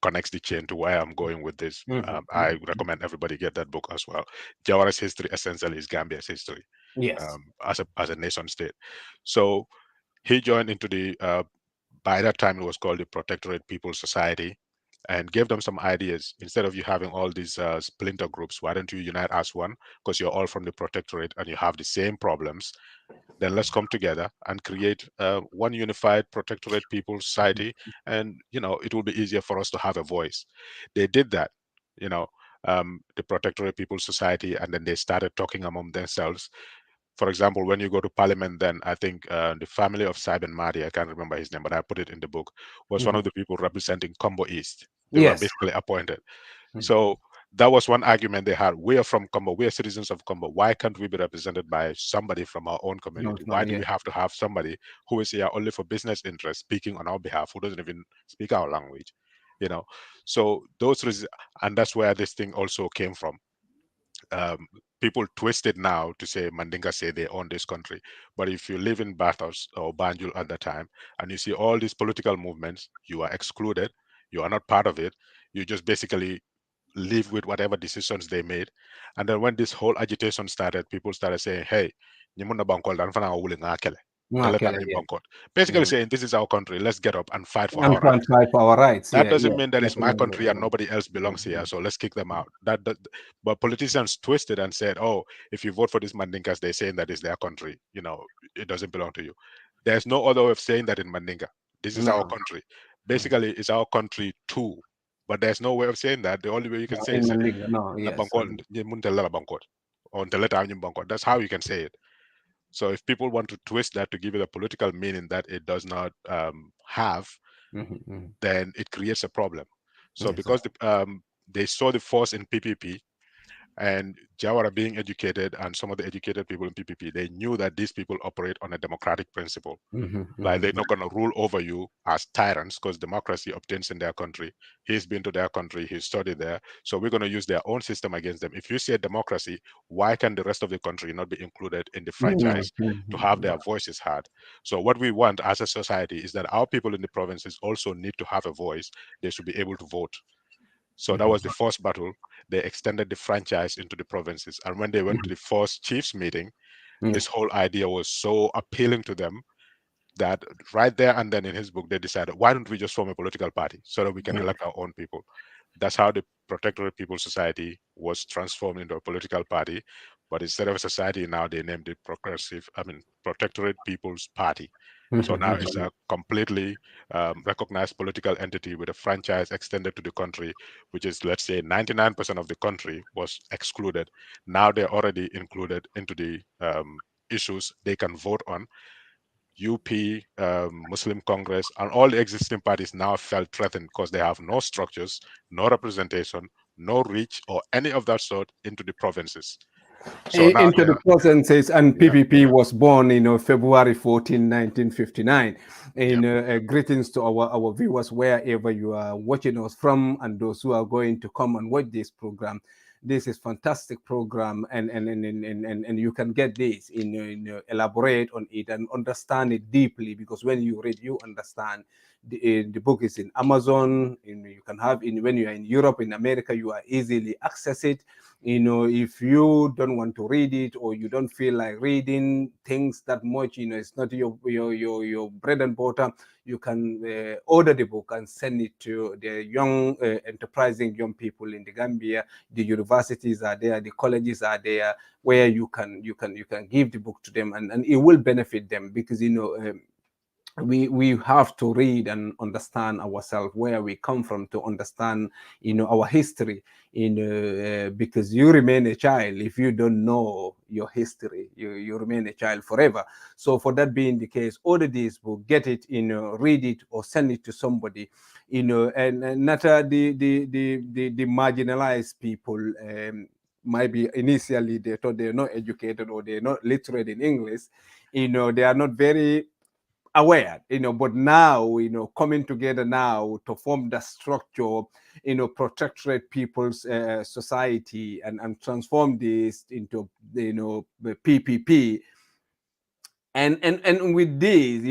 connects the chain to where I'm going with this. Mhm. I Mhm. recommend everybody get that book as well. Jawara's history essentially is Gambia's history Yes. as a nation state. So he joined into the by that time it was called the Protectorate People's Society, and gave them some ideas. Instead of you having all these splinter groups, why don't you unite as one? Because you're all from the Protectorate and you have the same problems. Then let's come together and create one unified Protectorate People's Society, and it will be easier for us to have a voice. They did that, you know, the Protectorate People's Society, and then they started talking among themselves. For example, when you go to Parliament, then I think the family of Simon Madi, I can't remember his name, but I put it in the book, was one Mhm. of the people representing Combo East. They were Yes. basically appointed. Mhm. So that was one argument they had. We are from Combo. We are citizens of Combo. Why can't we be represented by somebody from our own No, community? no, Why do yeah. we have to have somebody who is here only for business interests, speaking on our behalf, who doesn't even speak our language? You know. So and that's where this thing also came from. um, People twist it now to say Mandinka say they own this country. But if you live in Bathurst or Banjul at the time and you see all these political movements, you are excluded. You are not part of it. You just basically live with whatever decisions they made. And then when this whole agitation started, people started saying, hey, nyimuna bankol dan fana wuli ngakele. Okay, yeah. Basically Mhm. saying this is our country, let's get up and fight for And our rights. fight for our rights. That Yeah, doesn't yeah. mean that it's my Definitely. country and nobody else belongs here, Mhm. so let's kick them out. But politicians twisted and said, oh, if you vote for these Mandinkas, they're saying that it's their country. It doesn't belong to you. There's no other way of saying that in Mandinka. This is our No. country. Mhm. Basically, it's our country too. But there's no way of saying that. The only way you can say In is Mandinga. No, "Na yes. Bangkok, nye mun tella la Bangkok," or "Ntele ta nye Bangkok." That's how you can say it. So if people want to twist that to give it a political meaning that it does not have, Mhm, mhm. then it creates a problem. So Yes. because they saw the force in PPP, and Jawara being educated and some of the educated people in PPP, they knew that these people operate on a democratic principle. Mhm, Like they're mhm. not going to rule over you as tyrants because democracy obtains in their country. He's been to their country, he's studied there. So we're going to use their own system against them. If you say democracy, why can the rest of the country not be included in the Mhm, franchise to have mhm. their voices heard? So what we want as a society is that our people in the provinces also need to have a voice. They should be able to vote. So that Mhm. was the first battle. They extended the franchise into the provinces. And when they went to Mhm. the first chiefs meeting, Yeah. this whole idea was so appealing to them that right there and then in his book, they decided, why don't we just form a political party so that we can Mhm. elect our own people? That's how the Protectorate People's Society was transformed into a political party. But instead of a society, now they named it Protectorate People's Party. So Mhm, now it's mhm. a completely recognized political entity with a franchise extended to the country, which is, let's say, 99% of the country was excluded. Now they're already included into the issues they can vote on. UP, Muslim Congress, and all the existing parties now felt threatened because they have no structures, no representation, no reach, or any of that sort into the provinces. So now, Into the yeah, present says, and yeah, PPP was born, February 14, 1959. yeah. Greetings to our viewers wherever you are watching us from, and those who are going to come and watch this program. This is fantastic program, and you can get this elaborate on it and understand it deeply, because when you read, you understand. The book is in Amazon. You can have in when you are in Europe, in America, you are easily access it. If you don't want to read it, or you don't feel like reading things that much, it's not your bread and butter, you can order the book and send it to the young enterprising young people in the Gambia. The universities are there, the colleges are there, where you can give the book to them, and it will benefit them, because we have to read and understand ourselves, where we come from, to understand our history, because you remain a child. If you don't know your history, you remain a child forever. So for that being the case, order this book, get it, read it, or send it to somebody, and not the marginalized people. Maybe initially they thought they're not educated, or they're not literate in English, they are not very aware, but now, coming together now to form the structure, protectorate people's society, and transform this into, the PPP. And with this,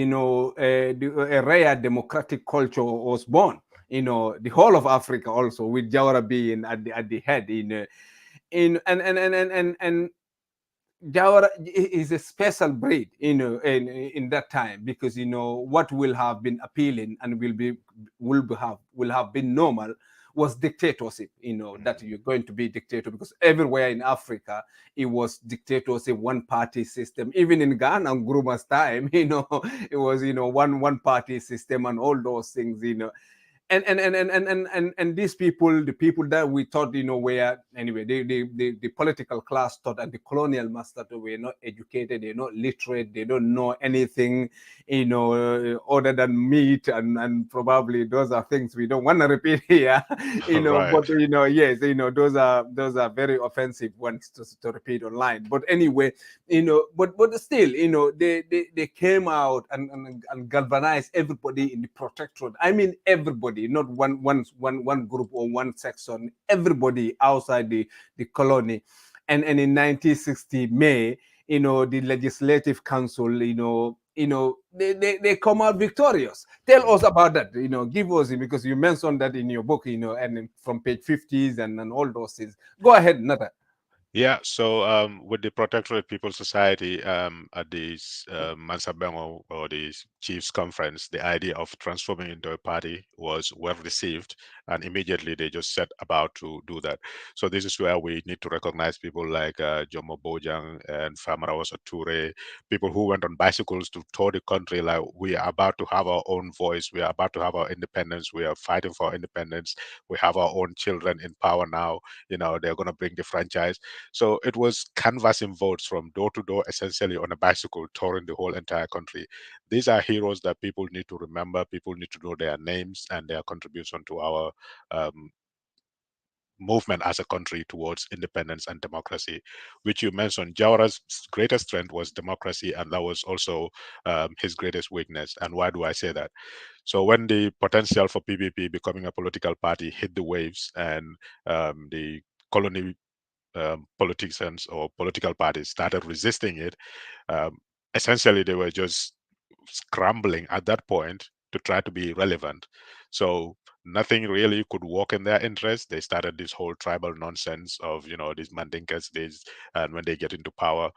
a rare democratic culture was born. The whole of Africa also, with Jawara being at the head, in and Jawara is a special breed, in that time, because what will have been appealing and will have been normal was dictatorship. That Mhm. you're going to be dictator, because everywhere in Africa it was dictatorship, one party system. Even in Ghana, Nkrumah's time, it was one party system, and all those things. And these people, the people that we thought, were, anyway, the political class thought, and the colonial master thought, were not educated, they're not literate, they don't know anything, other than meat, and probably those are things we don't want to repeat here. Right. But yes, those are very offensive ones to repeat online. But anyway, but still, they came out, and galvanized everybody in the protectorate. I mean, everybody, not one group or one section, everybody outside the colony. And in 1960 May, the Legislative Council, they come out victorious. Tell us Mhm. about that. Give us, because you mentioned that in your book, and from page 50s, and all those things. Go ahead, Nata. Yeah, so with the Protectorate People's Society at the Mansabengo, or the Chiefs Conference, the idea of transforming into a party was well received, and immediately they just set about to do that. So this is where we need to recognize people like Jomo Bojang and Famaraosa Toure, people who went on bicycles to tour the country, like, we are about to have our own voice, we are about to have our independence, we are fighting for our independence, we have our own children in power now, they're going to bring the franchise. So it was canvassing votes from door to door, essentially on a bicycle, touring the whole entire country. These are heroes that people need to remember. People need to know their names and their contribution to our um, movement as a country towards independence and democracy, which you mentioned. Jawara's greatest strength was democracy, and that was also his greatest weakness. And why do I say that? So when the potential for PPP becoming a political party hit the waves, and the colony politicians or political parties started resisting it, um, essentially they were just scrambling at that point to try to be relevant. So nothing really could work in their interest. They started this whole tribal nonsense of, these Mandinkas, these, and when they get into power,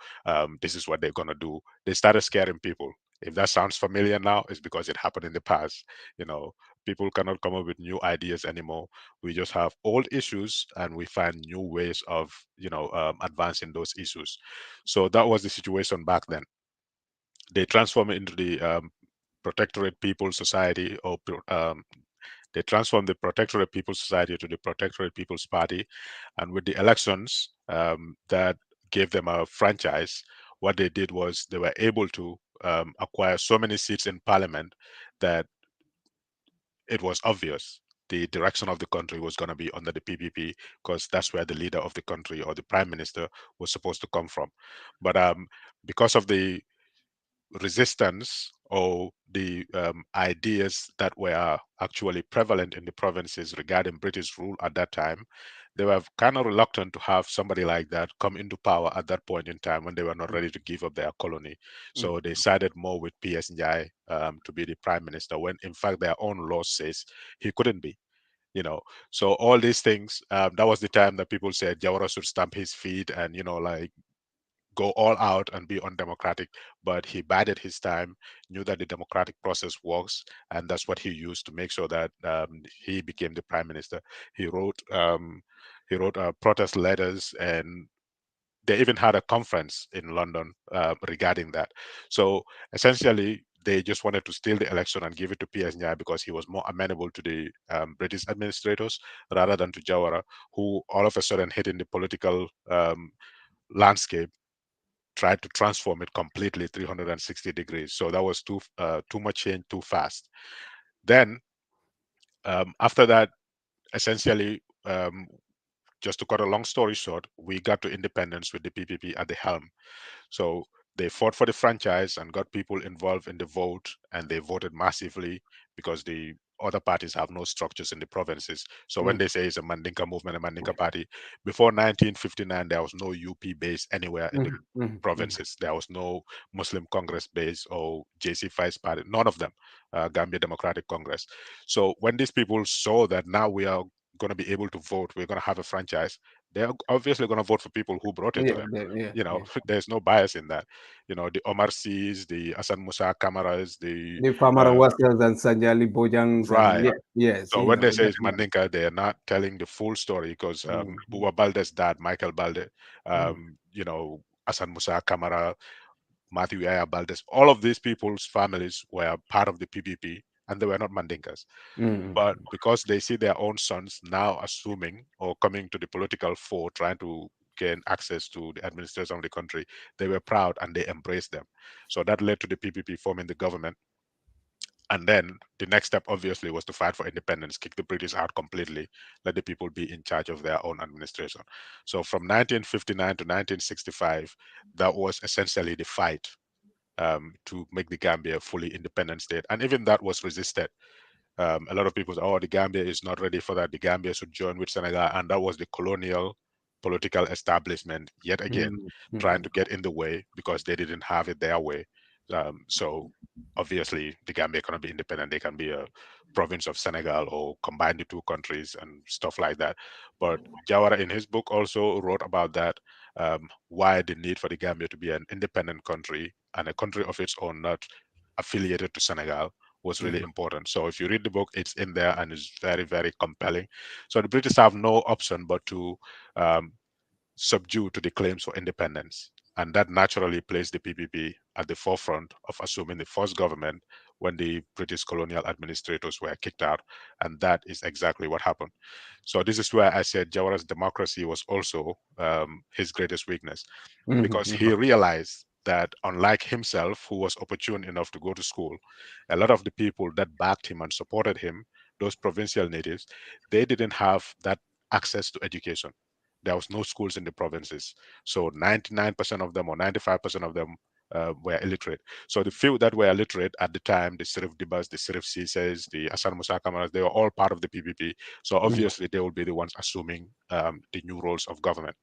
this is what they're gonna do. They started scaring people. If that sounds familiar now, it's because it happened in the past. You know, people cannot come up with new ideas anymore. We just have old issues, and we find new ways of, advancing those issues. So that was the situation back then. They transform it into the Protectorate People's Society, or they transformed the Protectorate People's Society to the Protectorate People's Party, and with the elections that gave them a franchise, what they did was they were able to acquire so many seats in Parliament that it was obvious the direction of the country was going to be under the PPP, because that's where the leader of the country or the prime minister was supposed to come from. But because of the resistance or the ideas that were actually prevalent in the provinces regarding British rule at that time, they were kind of reluctant to have somebody like that come into power at that point in time when they were not ready to give up their colony. So they sided more with P.S. Njai to be the prime minister, when in fact their own law says he couldn't be. So all these things, that was the time that people said Jawara should stamp his feet and like go all out and be undemocratic. But he bided his time, knew that the democratic process works, and that's what he used to make sure that he became the prime minister. He wrote protest letters, and they even had a conference in London regarding that. So essentially, they just wanted to steal the election and give it to PS Njai because he was more amenable to the British administrators rather than to Jawara, who all of a sudden hit in the political landscape, tried to transform it completely 360 degrees. So that was too much change too fast. Then after that, essentially, just to cut a long story short, we got to independence with the PPP at the helm. So they fought for the franchise and got people involved in the vote, and they voted massively because the other parties have no structures in the provinces. So when they say it's a Mandinka movement, a Mandinka party, before 1959, there was no UP base anywhere in the provinces. There was no Muslim Congress base or JC Vice Party, none of them, Gambia Democratic Congress. So when these people saw that now we are going to be able to vote, we're going to have a franchise, they're obviously going to vote for people who brought it to Yeah, them. yeah, yeah. There's no bias in that. The Omar Cs, the Hassan Musa Kamaras, the The Famara uh, Waskas and Sanjali Bojangs and right. yeah, yes, So you when know, they say it's definitely. Mandinka, they are not telling the full story, because Mm, Buba Balde's dad, Michael Balde, mm, Hassan Musa Kamara, Matthew Yaya Baldes, all of these people's families were part of the PPP, and they were not Mandinkas. mm, But because they see their own sons now assuming or coming to the political fore, trying to gain access to the administration of the country, they were proud and they embraced them. So that led to the PPP forming the government. And then the next step, obviously, was to fight for independence, kick the British out completely, let the people be in charge of their own administration. So from 1959 to 1965, that was essentially the fight to make the Gambia a fully independent state. And even that was resisted. A lot of people say, oh, the Gambia is not ready for that. The Gambia should join with Senegal. And that was the colonial political establishment, yet again, mm, trying mm, to get in the way because they didn't have it their way. So obviously, the Gambia cannot be independent. They can be a province of Senegal or combine the two countries and stuff like that. But Jawara, in his book, also wrote about that, why the need for the Gambia to be an independent country and a country of its own, not affiliated to Senegal, was really important. So if you read the book, it's in there and it's very, very compelling. So the British have no option but to um, subdue to the claims for independence. And that naturally placed the PPP at the forefront of assuming the first government when the British colonial administrators were kicked out. And that is exactly what happened. So this is where I said Jawara's democracy was also his greatest weakness, mm, because he mm, realized that unlike himself, who was opportune enough to go to school, a lot of the people that backed him and supported him, those provincial natives, they didn't have that access to education. There was no schools in the provinces. So 99% of them or 95% of them were illiterate. So the few that were illiterate at the time, the Sirif Dibas, the Sirif Sises, the Asan Musa Kamaras, they were all part of the PPP. So obviously they will be the ones assuming the new roles of government.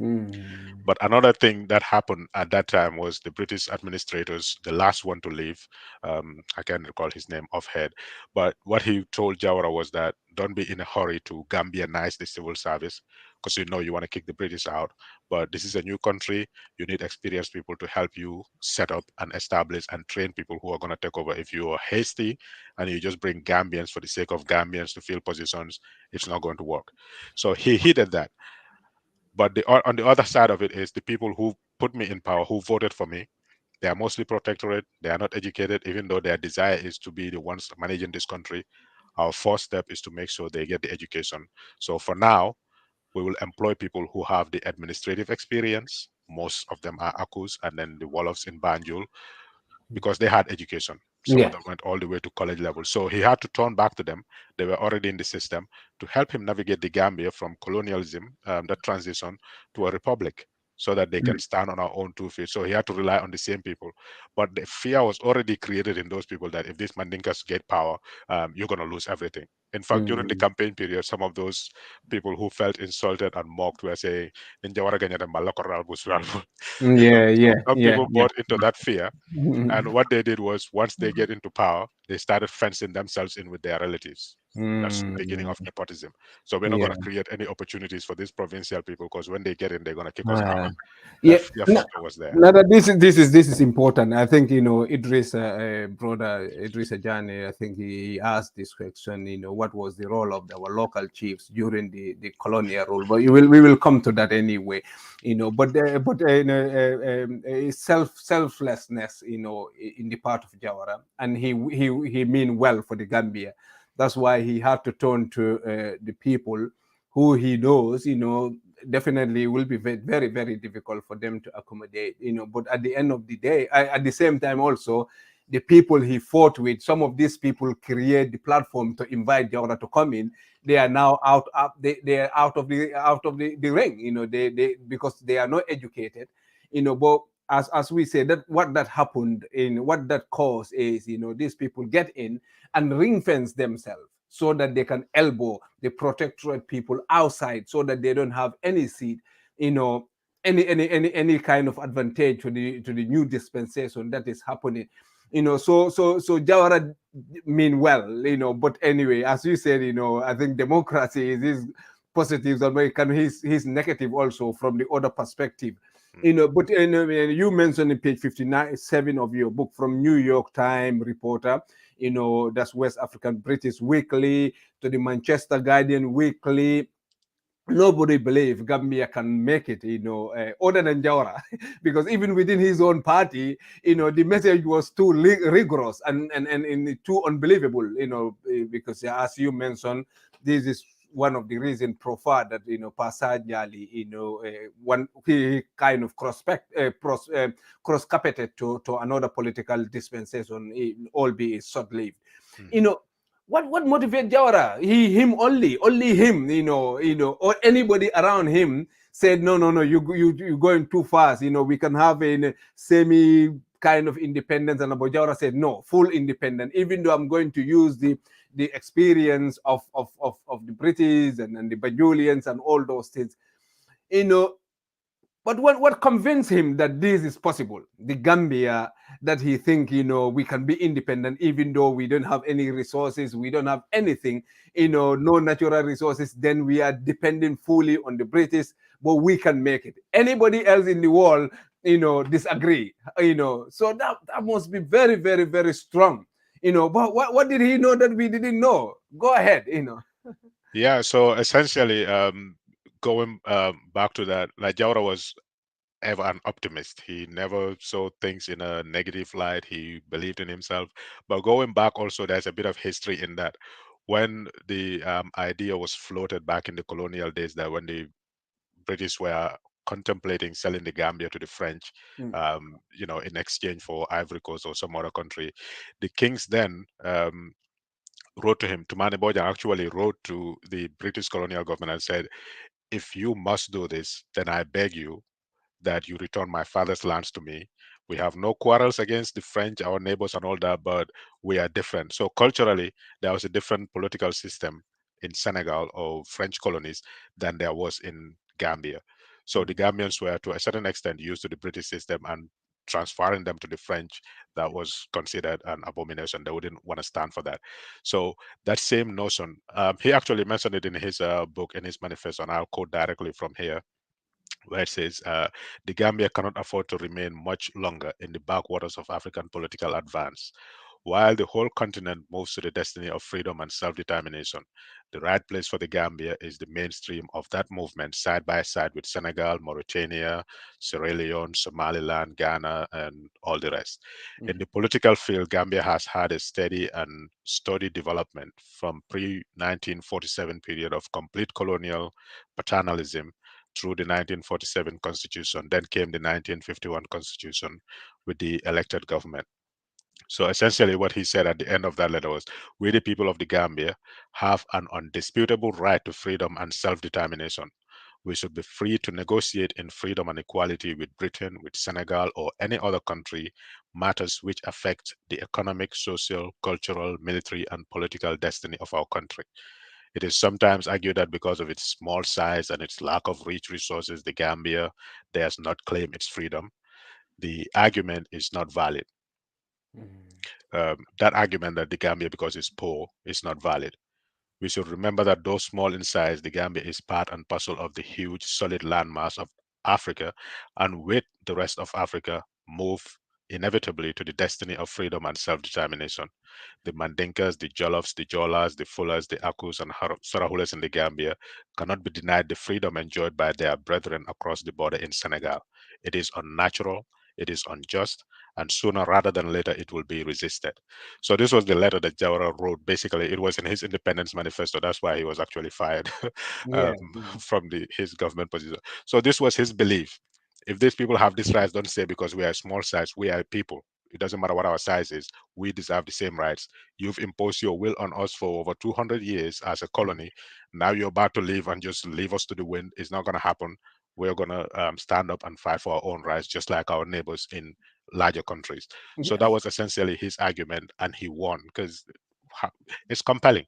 mm, But another thing that happened at that time was the British administrators, the last one to leave, I can't recall his name offhand, but what he told Jawara was that don't be in a hurry to Gambianize the civil service, because you want to kick the British out. But this is a new country. You need experienced people to help you set up and establish and train people who are going to take over. If you are hasty and you just bring Gambians for the sake of Gambians to fill positions, it's not going to work. So he heeded that. But on the other side of it is the people who put me in power, who voted for me. They are mostly protectorate. They are not educated, even though their desire is to be the ones managing this country. Our first step is to make sure they get the education. So for now, we will employ people who have the administrative experience. Most of them are Akus and then the Wolofs in Banjul. because they had education. Some of Yeah. them went all the way to college level. So he had to turn back to them. They were already in the system to help him navigate the Gambia from colonialism, that transition to a republic, so that they can stand on our own 2 feet. So he had to rely on the same people. But the fear was already created in those people that if these Mandinkas get power, you're going to lose everything. In fact, during the Mm. campaign period, some of those people who felt insulted and mocked were saying, "Ninja wara ganya da malakoral busral." Yeah, So yeah, some yeah, people yeah. bought into that fear, and Mm. what they did was, once they get into power, they started fencing themselves in with their relatives. That's the beginning Mm. of nepotism. So we're not going Yeah. to create any opportunities for these provincial people, because when they get in, they're going to kick us out. Ah. That Yeah. fear No, factor was there. no, that this is important. I think Idris, brother Idris Ajani. I think he asked this question. What was the role of our local chiefs during the colonial rule? But we will come to that anyway. Selflessness. In the part of Jawara, and he mean well for the Gambia. That's why he had to turn to the people who he knows. Definitely will be very, very, very difficult for them to accommodate. But at the end of the day, at the same time also, the people he fought with, some of these people create the platform to invite Jawara to come in. They are now they are out of the ring. They because they are not educated. But as we say, that what that happened, in what that caused is, these people get in and ring fence themselves so that they can elbow the protectorate people outside, so that they don't have any seat, you know any kind of advantage to the new dispensation that is happening. So Jawara mean well. But anyway, as you said, I think democracy is his positives, and his negative also from the other perspective. Mm. But you mentioned in page 59 7 of your book, from New York Times reporter, that's West African British Weekly, to the Manchester Guardian Weekly. Nobody believe Gambia can make it, other than Jawara, because even within his own party, the message was too rigorous and too unbelievable, because as you mentioned, this is one of the reasons profile that, Passage one he kind of cross carpeted to another political dispensation, albeit short-lived. you Mhm. know what motivates Jawara? Him only him, or anybody around him said, no, no, no, you're going too fast. We can have a semi kind of independence. And Abu Jawara said, no, full independent, even though I'm going to use the experience of the British and the Bajulians and all those things. You know, but what convinced him that this is possible? The Gambia, that he think, we can be independent even though we don't have any resources, we don't have anything, no natural resources, then we are depending fully on the British, but we can make it. Anybody else in the world, disagree, so that must be very, very, very strong. But what did he know that we didn't know? Go ahead. Yeah, so essentially, going back to that, like Jaura was ever an optimist. He never saw things in a negative light. He believed in himself. But going back also, there's a bit of history in that. When the idea was floated back in the colonial days, that when the British were contemplating selling the Gambia to the French, Mm, in exchange for Ivory Coast or some other country, the kings then wrote to him. Tumani Boja actually wrote to the British colonial government and said, if you must do this, then I beg you that you return my father's lands to me. We have no quarrels against the French, our neighbors, and all that, but we are different. So culturally, there was a different political system in Senegal or French colonies than there was in Gambia. So the Gambians were, to a certain extent, used to the British system, and transferring them to the French, that was considered an abomination. They wouldn't want to stand for that. So that same notion, he actually mentioned it in his book, in his manifesto, and I'll quote directly from here, where it says, the Gambia cannot afford to remain much longer in the backwaters of African political advance. While the whole continent moves to the destiny of freedom and self determination, the right place for the Gambia is the mainstream of that movement, side by side with Senegal, Mauritania, Sierra Leone, Somaliland, Ghana, and all the rest. In the political field, Gambia has had a steady and steady development from pre 1947 period of complete colonial paternalism through the 1947 constitution. Then came the 1951 constitution with the elected government. So essentially, what he said at the end of that letter was, "We, the people of the Gambia, have an undisputable right to freedom and self determination. We should be free to negotiate in freedom and equality with Britain, with Senegal, or any other country matters which affect the economic, social, cultural, military, and political destiny of our country. It is sometimes argued that because of its small size and its lack of rich resources, the Gambia dares not claim its freedom. The argument is not valid. Mhm. That argument that the Gambia, because it's poor, is not valid. We should remember that though small in size, the Gambia is part and parcel of the huge, solid landmass of Africa, and with the rest of Africa, move inevitably to the destiny of freedom and self-determination. The Mandinkas, the Jolloфs, the Jolas, the Fullers, the Akus, and Sarahules in the Gambia cannot be denied the freedom enjoyed by their brethren across the border in Senegal. It is unnatural, it is unjust, and sooner rather than later it will be resisted." So this was the letter that Jawara wrote. Basically, it was in his independence manifesto. That's why he was actually fired um, Yeah. Mhm. from his government position. So this was his belief. If these people have these rights, don't say because we are a small size, we are a people. It doesn't matter what our size is. We deserve the same rights. You've imposed your will on us for over 200 years as a colony. Now you're about to leave and just leave us to the wind. It's not going to happen. We're going to stand up and fight for our own rights, just like our neighbors in larger countries. So that Yes. was essentially his argument, and he won because it's compelling.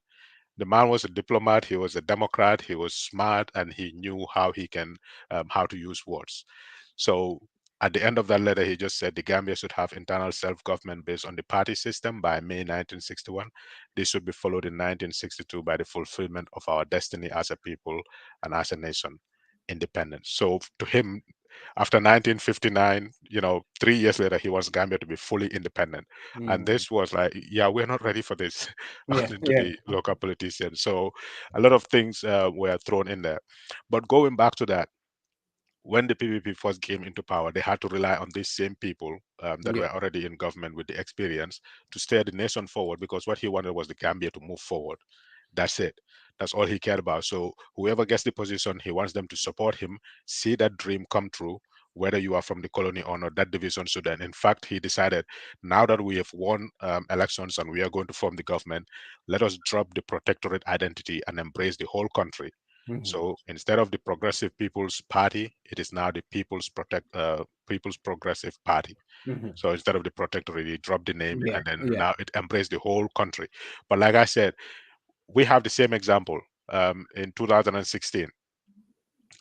The man was a diplomat, he was a Democrat, he was smart, and he knew how to use words. So at the end of that letter, he just said the Gambia should have internal self-government based on the party system by May 1961. This should be followed in 1962 by the fulfillment of our destiny as a people and as a nation, independence. So to him, after 1959, 3 years later, he wants Gambia to be fully independent. And Mhm. this was like, yeah, we're not ready for this, Yeah. according to Yeah. the local politicians. So a lot of things were thrown in there. But going back to that, when the PPP first came into power, they had to rely on these same people that Yeah. were already in government with the experience to steer the nation forward, because what he wanted was the Gambia to move forward. That's it. That's all he cared about. So whoever gets the position, he wants them to support him, see that dream come true, whether you are from the colony or not. That division should end. In fact, he decided, now that we have won elections and we are going to form the government, let us drop the protectorate identity and embrace the whole country. Mhm. So instead of the Progressive People's Party, it is now the People's Progressive Party. Mhm. So instead of the protectorate, he dropped the name, Yeah. and then Yeah. now it embraced the whole country. But like I said, we have the same example in 2016.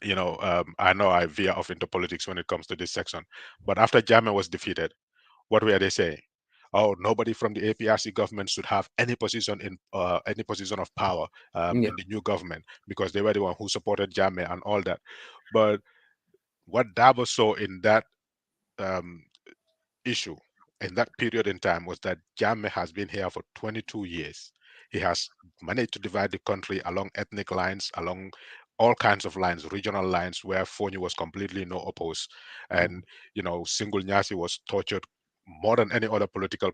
I know I veer off into politics when it comes to this section, but after Janneh was defeated, what were they saying? Oh, nobody from the APRC government should have any position of power Yeah. in the new government, because they were the one who supported Janneh and all that. But what Dabo saw in that um, issue in that period in time was that Jammeh has been here for 22 years. He has managed to divide the country along ethnic lines, along all kinds of lines, regional lines, where Foni was completely no opposed. Mhm. And, Single Nyasi was tortured more than any other political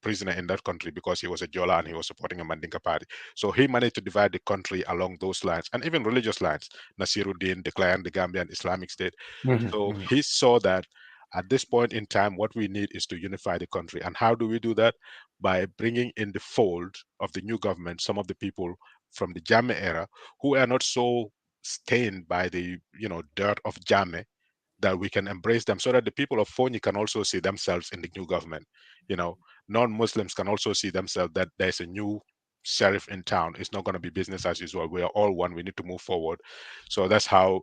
prisoner in that country, because he was a Jola and he was supporting a Mandinka party. So he managed to divide the country along those lines and even religious lines. Nasiruddin declaring the Gambian Islamic State. Mhm. So Mhm. he saw that at this point in time, what we need is to unify the country. And how do we do that? By bringing in the fold of the new government some of the people from the Jammeh era who are not so stained by the dirt of Jammeh, that we can embrace them, so that the people of Foni can also see themselves in the new government. You know, non-Muslims can also see themselves that there's a new sheriff in town. It's not going to be business as usual. We are all one. We need to move forward. So that's how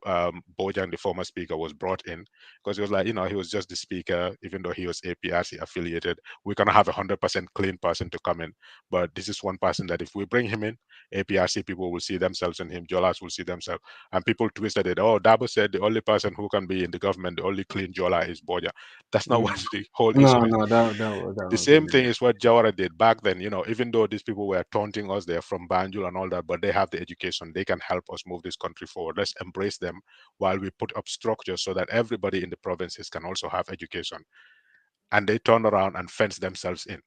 Bojang, the former speaker, was brought in, because he was like, he was just the speaker, even though he was APRC affiliated. We're going to have 100% clean person to come in. But this is one person that if we bring him in, APRC people will see themselves in him. Jolas will see themselves. And people twisted it. Oh, Dabo said the only person who can be in the government, the only clean Jola is Boja. That's not what Mhm. the whole No, issue is. no, that The was same thing is what Jawara did back then. Even though these people were taunting us, they're from Banjul and all that, but they have the education. They can help us move this country forward. Let's embrace them while we put up structures so that everybody in the provinces can also have education. And they turn around and fence themselves in.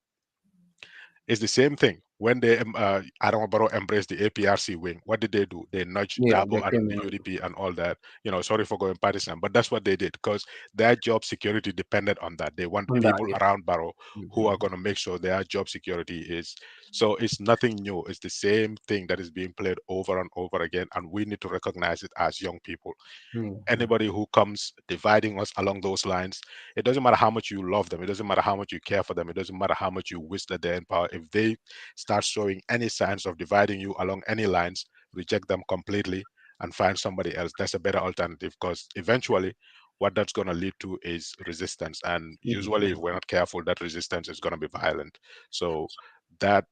It's the same thing. when they Adama Barrow embraced the APRC wing, what did they do? They nudged Yeah, they Dabo and came the in. UDP and all that. Sorry for going partisan, but that's what they did because their job security depended on that. They want On that, people yeah. around Barrow who are Mhm. going to make sure their job security is. So it's nothing new. It's the same thing that is being played over and over again, and we need to recognize it as young people. Mhm. Anybody who comes dividing us along those lines, it doesn't matter how much you love them, it doesn't matter how much you care for them, it doesn't matter how much you wish that they're in power. If they start showing any signs of dividing you along any lines, reject them completely and find somebody else. That's a better alternative because eventually what that's going to lead to is resistance. And usually, if Mhm. we're not careful, that resistance is going to be violent. So, that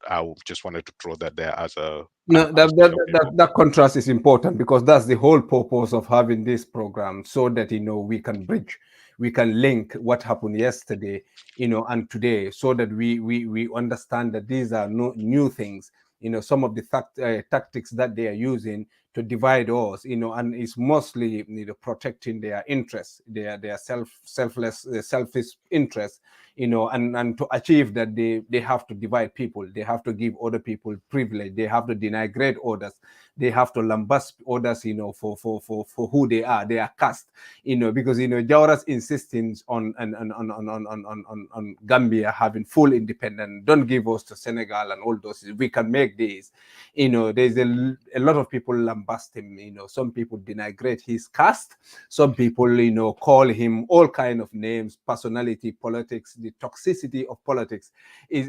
just wanted to throw that there as a No, advice to young people. that contrast is important because that's the whole purpose of having this program, so that we can bridge, we can link what happened yesterday, and today, so that we understand that these are no new things. Some of the tactics that they are using to divide us, and it's mostly protecting their interests, their selfless, selfish interests, and to achieve that, they have to divide people, they have to give other people privilege, they have to denigrate others, they have to lambast others, for who they are cast, because Jawara's insistence on Gambia having full independence, don't give us to Senegal and all those, we can make this. There's a lot of people lambast him, some people denigrate his caste, some people call him all kind of names, personality, politics, the toxicity of politics is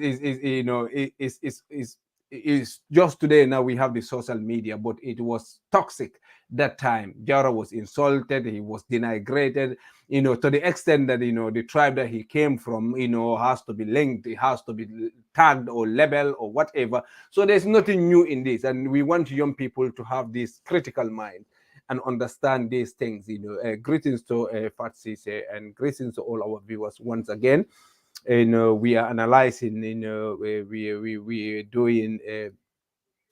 is just today. Now we have the social media, but it was toxic that time. Jara was insulted, he was denigrated, to the extent that the tribe that he came from, has to be linked, it has to be tagged or labeled or whatever. So there's nothing new in this, and we want young people to have this critical mind and understand these things. Greetings to Fatsise, and greetings to all our viewers once again. We are analyzing. We are doing.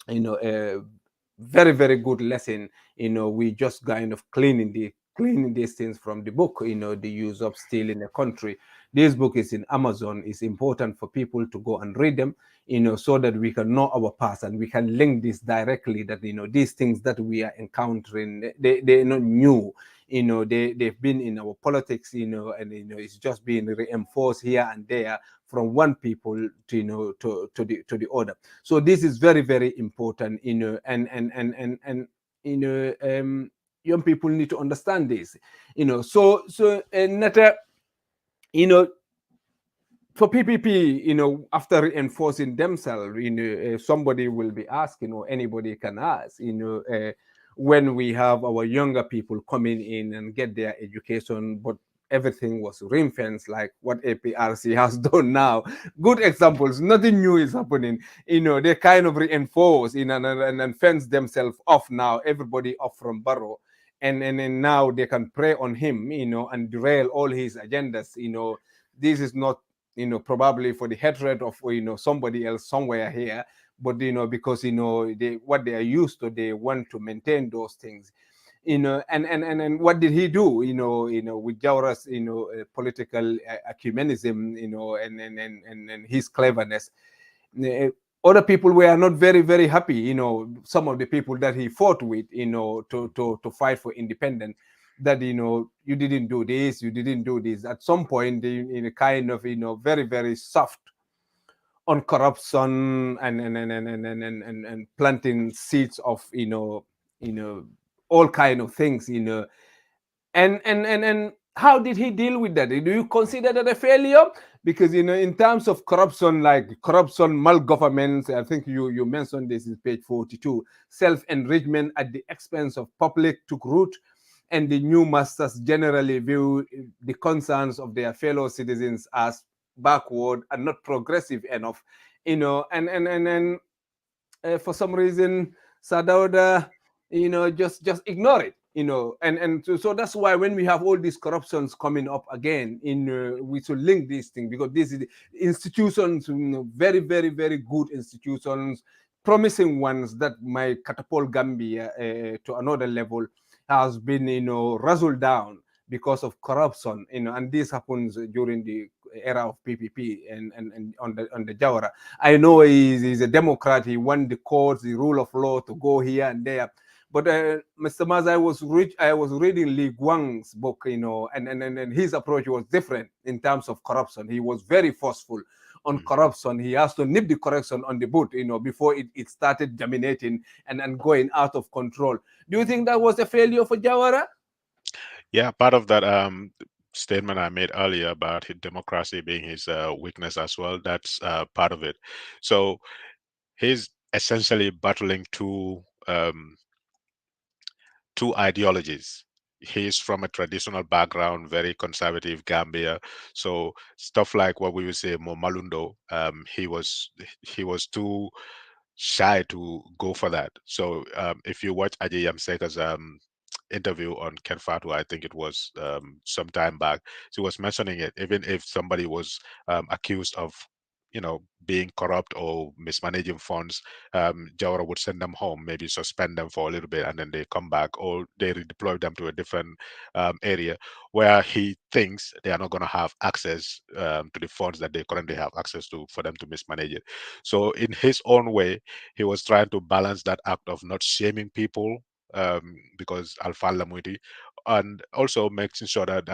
A very very good lesson. We just kind of cleaning these things from the book. The use of steel in a country. This book is in Amazon. It's important for people to go and read them, so that we can know our past and we can link this directly, that these things that we are encountering, they're not new. They've been in our politics, and it's just being reinforced here and there from one people to to the other. So this is very very important, and young people need to understand this. So Natta, you know for PPP, after reinforcing themselves, somebody will be asking, or anybody can ask, when we have our younger people coming in and get their education, but everything was ring fenced, like what APRC has done now. Good examples, nothing new is happening. They kind of reinforce, and fence themselves off now, everybody off from Barrow. And now they can prey on him, and derail all his agendas. This is not probably for the hatred of somebody else somewhere here, but because what they are used to, they want to maintain those things. And what did he do, with Jawra's political ecumenism, and his cleverness. uh, Other people were not very very happy, some of the people that he fought with, to fight for independence, that you didn't do this, you didn't do this. At some point, in a kind of very very soft on corruption, and planting seeds of you know all kind of things, and how did he deal with that? Do you consider that a failure? Because in terms of corruption, like corruption, malgovernance, I think you mentioned this in page 42. Self-enrichment at the expense of public took root, and the new masters generally view the concerns of their fellow citizens as backward and not progressive enough. And for some reason, Sadauda, just ignore it, and so that's why when we have all these corruptions coming up again, we should link these things, because this is the institutions, very very very good institutions, promising ones that might catapult Gambia to another level, has been razzled down because of corruption, and this happens during the era of PPP and on the Jawara. I know he's a Democrat. He won the courts, the rule of law to go here and there. But Mr. Maz, I was reading Li Guang's book, and his approach was different in terms of corruption. He was very forceful on Mm. corruption. He has to nip the corruption on the boot, before it started dominating and going out of control. Do you think that was a failure for Jawara? Yeah, part of that statement I made earlier about democracy being his weakness as well. That's part of it. So he's essentially battling two ideologies. He's from a traditional background, very conservative Gambia. So stuff like what we would say more Malundo, he was too shy to go for that. So if you watch Ajay Yamseka's interview on Ken Fatu, I think it was some time back, she was mentioning it. Even if somebody was accused of being corrupt or mismanaging funds, Jawara would send them home, maybe suspend them for a little bit, and then they come back, or they redeploy them to a different area where he thinks they are not going to have access to the funds that they currently have access to for them to mismanage it. So in his own way, he was trying to balance that act of not shaming people, because Alpha Lamuidi, and also making sure that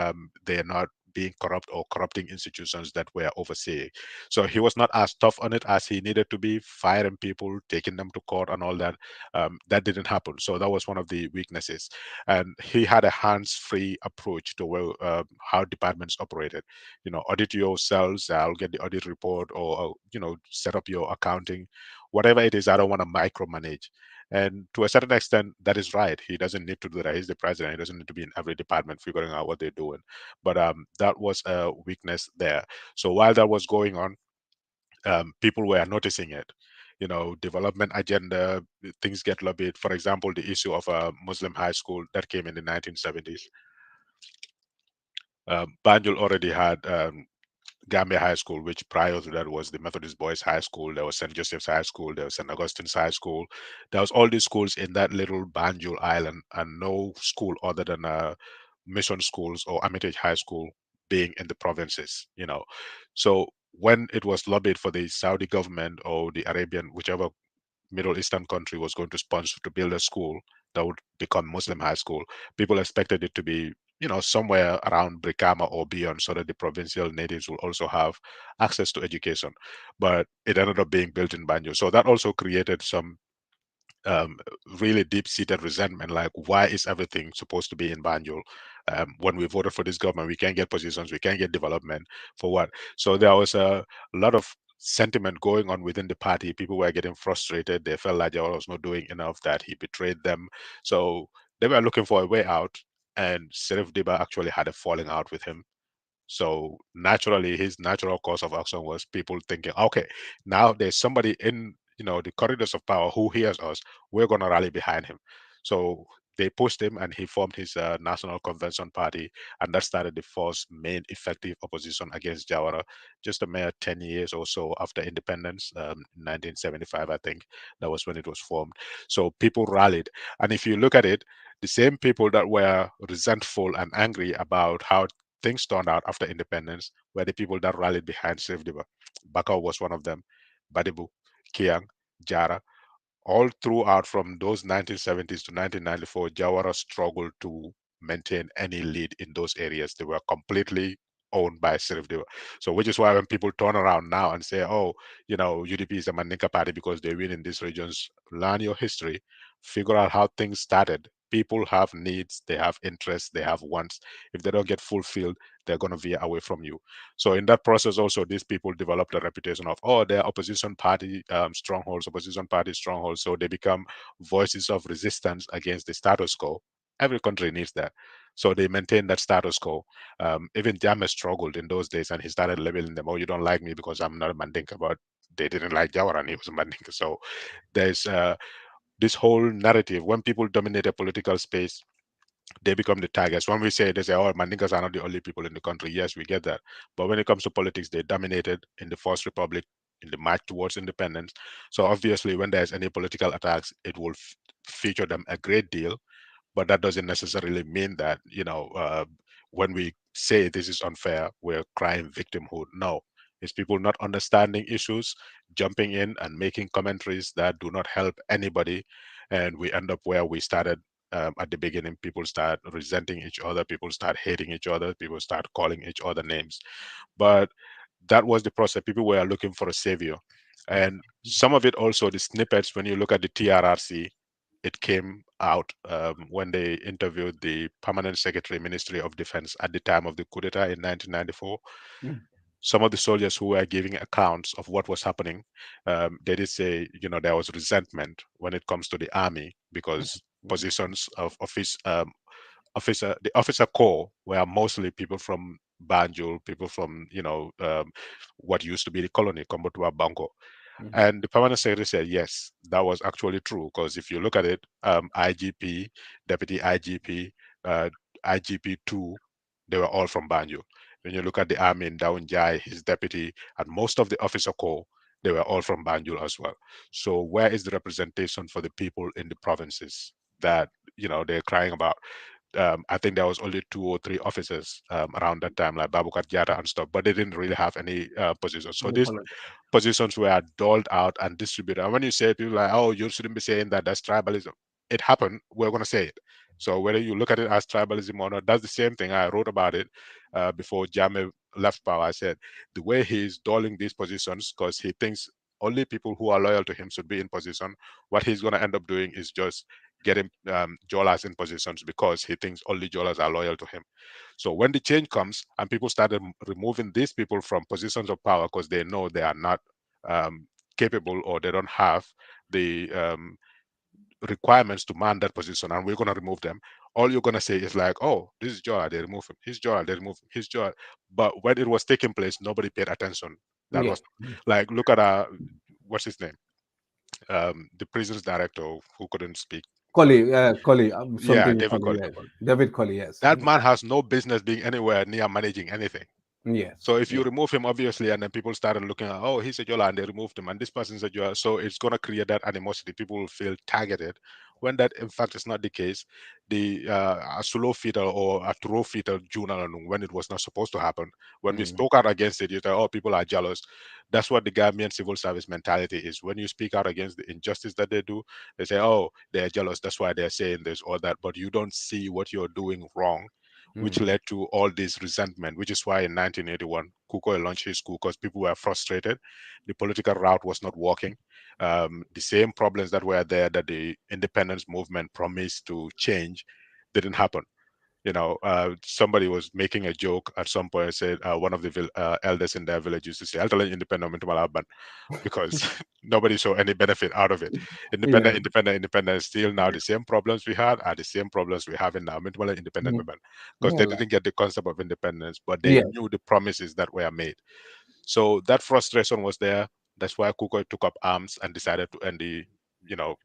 they are not being corrupt or corrupting institutions that were overseeing. So he was not as tough on it as he needed to be, firing people, taking them to court, and all that. That didn't happen. So that was one of the weaknesses. And he had a hands-free approach to how departments operated. Audit yourselves. I'll get the audit report, or set up your accounting, whatever it is. I don't want to micromanage. And to a certain extent, that is right. He doesn't need to do that. He's the president. He doesn't need to be in every department figuring out what they're doing. But that was a weakness there. So while that was going on, people were noticing it. Development agenda, things get lobbied. For example, the issue of a Muslim high school that came in the 1970s. Banjul already had Gambia High School, which prior to that was the Methodist Boys High School. There was St. Joseph's High School. There was St. Augustine's High School. There was all these schools in that little Banjul island, and no school other than mission schools or Armitage High School being in the provinces. So when it was lobbied for the Saudi government or the Arabian, whichever Middle Eastern country was going to sponsor to build a school that would become Muslim high school, people expected it to be, somewhere around Brikama or beyond, so that the provincial natives will also have access to education. But it ended up being built in Banjul. So that also created some um, really deep-seated resentment. Like, why is everything supposed to be in Banjul? When we voted for this government, we can't get positions, we can't get development. For what? So there was a lot of sentiment going on within the party. People were getting frustrated. They felt like Jawara was not doing enough, that he betrayed them. So they were looking for a way out, and Serif Diba actually had a falling out with him. So naturally, his natural course of action was people thinking, okay, now there's somebody in the corridors of power who hears us. We're going to rally behind him. So they pushed him, and he formed his National Convention Party, and that started the first main effective opposition against Jawara. Just a mere 10 years or so after independence, 1975, I think that was when it was formed. So people rallied, and if you look at it, the same people that were resentful and angry about how things turned out after independence were the people that rallied behind Save Diba. Bakau was one of them, Badibu, Kiang, Jara. All throughout from those 1970s to 1994, Jawara struggled to maintain any lead in those areas. They were completely owned by Sirif Diba. So, which is why when people turn around now and say, oh, UDP is a Mandinka party because they win in these regions, learn your history, figure out how things started. People have needs, they have interests, they have wants. If they don't get fulfilled, they're going to veer away from you. So in that process, also these people developed a reputation of, oh, they're opposition party strongholds, opposition party strongholds. So they become voices of resistance against the status quo. Every country needs that. So they maintain that status quo. Even Janneh struggled in those days, and he started labeling them, oh, you don't like me because I'm not a Mandinka, but they didn't like Jawara and he was a Mandinka. So there's this whole narrative. When people dominate a political space, they become the targets. When we say, they say, oh, Mandinkas are not the only people in the country. Yes, we get that. But when it comes to politics, they dominated in the First Republic, in the march towards independence. So obviously, when there's any political attacks, it will feature them a great deal. But that doesn't necessarily mean that, when we say this is unfair, we're crying victimhood. No, it's people not understanding issues, jumping in and making commentaries that do not help anybody, and we end up where we started. At the beginning, people start resenting each other, people start hating each other, people start calling each other names. But that was the process. People were looking for a savior. And some of it also, the snippets, when you look at the TRRC, it came out when they interviewed the permanent secretary, Ministry of Defense, at the time of the coup d'etat in 1994. Mm. Some of the soldiers who were giving accounts of what was happening, they did say, there was resentment when it comes to the army because positions of the officer corps were mostly people from Banjul, people from what used to be the colony, Kombotua Banco. Mhm. And the permanent secretary said, yes, that was actually true. Because if you look at it, IGP, Deputy IGP, IGP2, they were all from Banjul. When you look at the army in Daunjai, his deputy, and most of the officer corps, they were all from Banjul as well. So where is the representation for the people in the provinces that they're crying about? I think there was only 2 or 3 officers around that time, like Babukat Jata and stuff, but they didn't really have any positions. So The these political. positions were doled out and distributed. And when you say people like, oh, you shouldn't be saying that, that's tribalism. It happened. We're going to say it. So whether you look at it as tribalism or not, that's the same thing. I wrote about it before Janneh left power. I said the way he's doling these positions because he thinks only people who are loyal to him should be in position. What he's going to end up doing is just getting Jolas in positions because he thinks only Jolas are loyal to him. So when the change comes and people started removing these people from positions of power because they know they are not um, capable or they don't have the requirements to man that position, and we're going to remove them, all you're going to say is like, oh, this is Jola, they remove him. He's Jola, they remove him. He's Jola. But when it was taking place, nobody paid attention. That Yeah. was like, look at what's his name? The prisons director who couldn't speak. Collie, Yeah, something David Collie, Colley. yes. David Collie, yes. That man has no business being anywhere near managing anything. Yes. So if you Yeah. remove him, obviously, and then people started looking at, oh, he's a Jola, and they removed him, and this person's a Jola. So it's going to create that animosity. People will feel targeted when that, in fact, is not the case. The Asulo fetal or Aturo fetal journal, when it was not supposed to happen, when we Mm. spoke out against it, you say, oh, people are jealous. That's what the Gambian civil service mentality is. When you speak out against the injustice that they do, they say, oh, they're jealous. That's why they're saying this or that. But you don't see what you're doing wrong, which Mm. led to all this resentment, which is why in 1981, Kukoy launched his coup because people were frustrated. The political route was not working. The same problems that were there that the independence movement promised to change didn't happen. Somebody was making a joke at some point and said one of the elders in their village used to say, I'll tell you independent, because nobody saw any benefit out of it. Yeah. Independent. Still now the same problems we had are the same problems we have in now. Independent Mm. women, because they Yeah. didn't get the concept of independence, but they Yeah. knew the promises that were made. So that frustration was there. That's why Kukoy took up arms and decided to end the,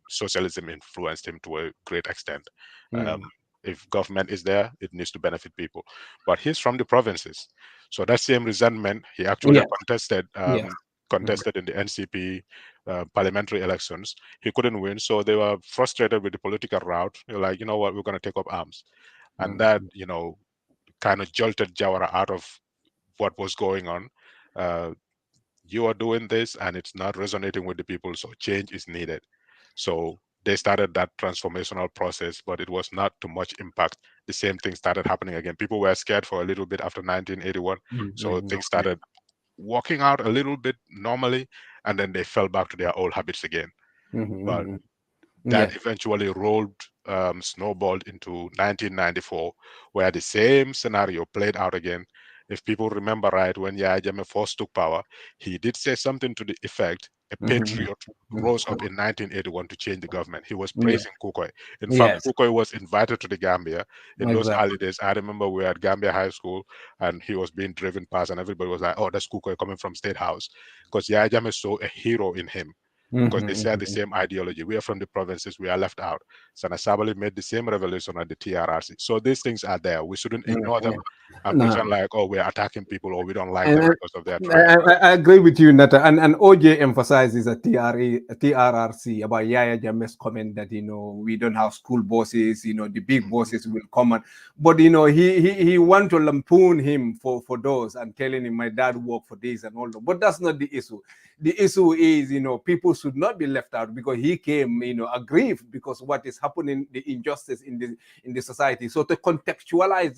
socialism influenced him to a great extent. Mm. If government is there, it needs to benefit people. But he's from the provinces, so that same resentment he actually Yes. Yes. Mm. contested in the NCP parliamentary elections. He couldn't win, so they were frustrated with the political route. They're like, you know what, we're going to take up arms, and Mm. that kind of jolted Jawara out of what was going on. Uh, you are doing this and it's not resonating with the people, so change is needed. So they started that transformational process, but it was not too much impact. The same thing started happening again. People were scared for a little bit after 1981, Mm. so Mm. things started working out a little bit normally, and then they fell back to their old habits again. But Mm. that Yes. eventually snowballed into 1994, where the same scenario played out again. If people remember right, when Yahya Jammeh first took power, he did say something to the effect a Mhm. patriot Mhm. rose up in 1981 to change the government. He was Yeah. praising Kukoy. In fact, Yes. Kukoy was invited to the Gambia in those Exactly. early days. I remember we were at Gambia High School and he was being driven past, and everybody was like, oh, that's Kukoy coming from State House. Because Yahya Jammeh saw a hero in him. because they share the Mhm. same ideology. We are from the provinces, we are left out. Sana Sabali made the same revolution at the TRRC. So these things are there. We shouldn't ignore them Mhm. and No. pretend like, oh, we're attacking people or we don't like them And because of their I, tribe. I agree with you, Natta. And OJ emphasizes at TRRC about Yaya Jammeh's comment that, we don't have school bosses, the big Mhm. bosses will come. But, he want to lampoon him for those and telling him, my dad worked for this and all that. But that's not the issue. The issue is, people should not be left out because he came, aggrieved because what is happening, the injustice in the society. So to contextualize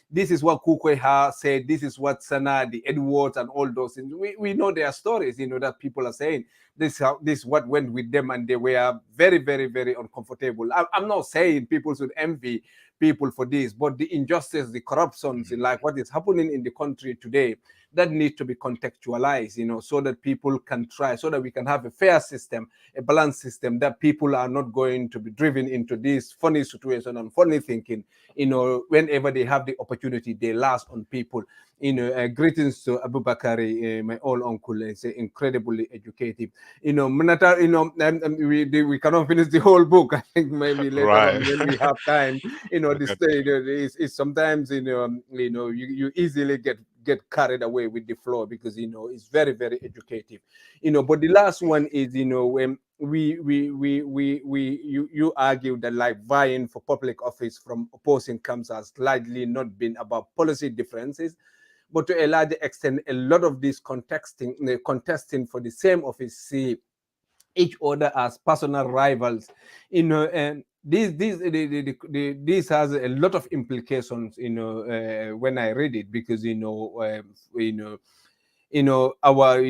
this is what Kukweha said. This is what Sana, the Edwards, and all those things. We know their stories, that people are saying. This what went with them, and they were very, very, very uncomfortable. I'm not saying people should envy people for this, but the injustice, the corruptions, Mhm. like what is happening in the country today, that needs to be contextualized, so that people can try, so that we can have a fair system, a balanced system, that people are not going to be driven into this funny situation and funny thinking, whenever they have the opportunity, they last on people. Greetings to Abu Bakari, my old uncle, is incredibly educated. Manata, we cannot finish the whole book. I think maybe later Right. on when we have time, this Okay. is sometimes, you easily get carried away with the flow because it's very, very educative. But the last one is, when you argue that like vying for public office from opposing camps has largely not been about policy differences, but to a large extent, a lot of these contesting for the same office see each other as personal rivals. And this has a lot of implications. When I read it, because our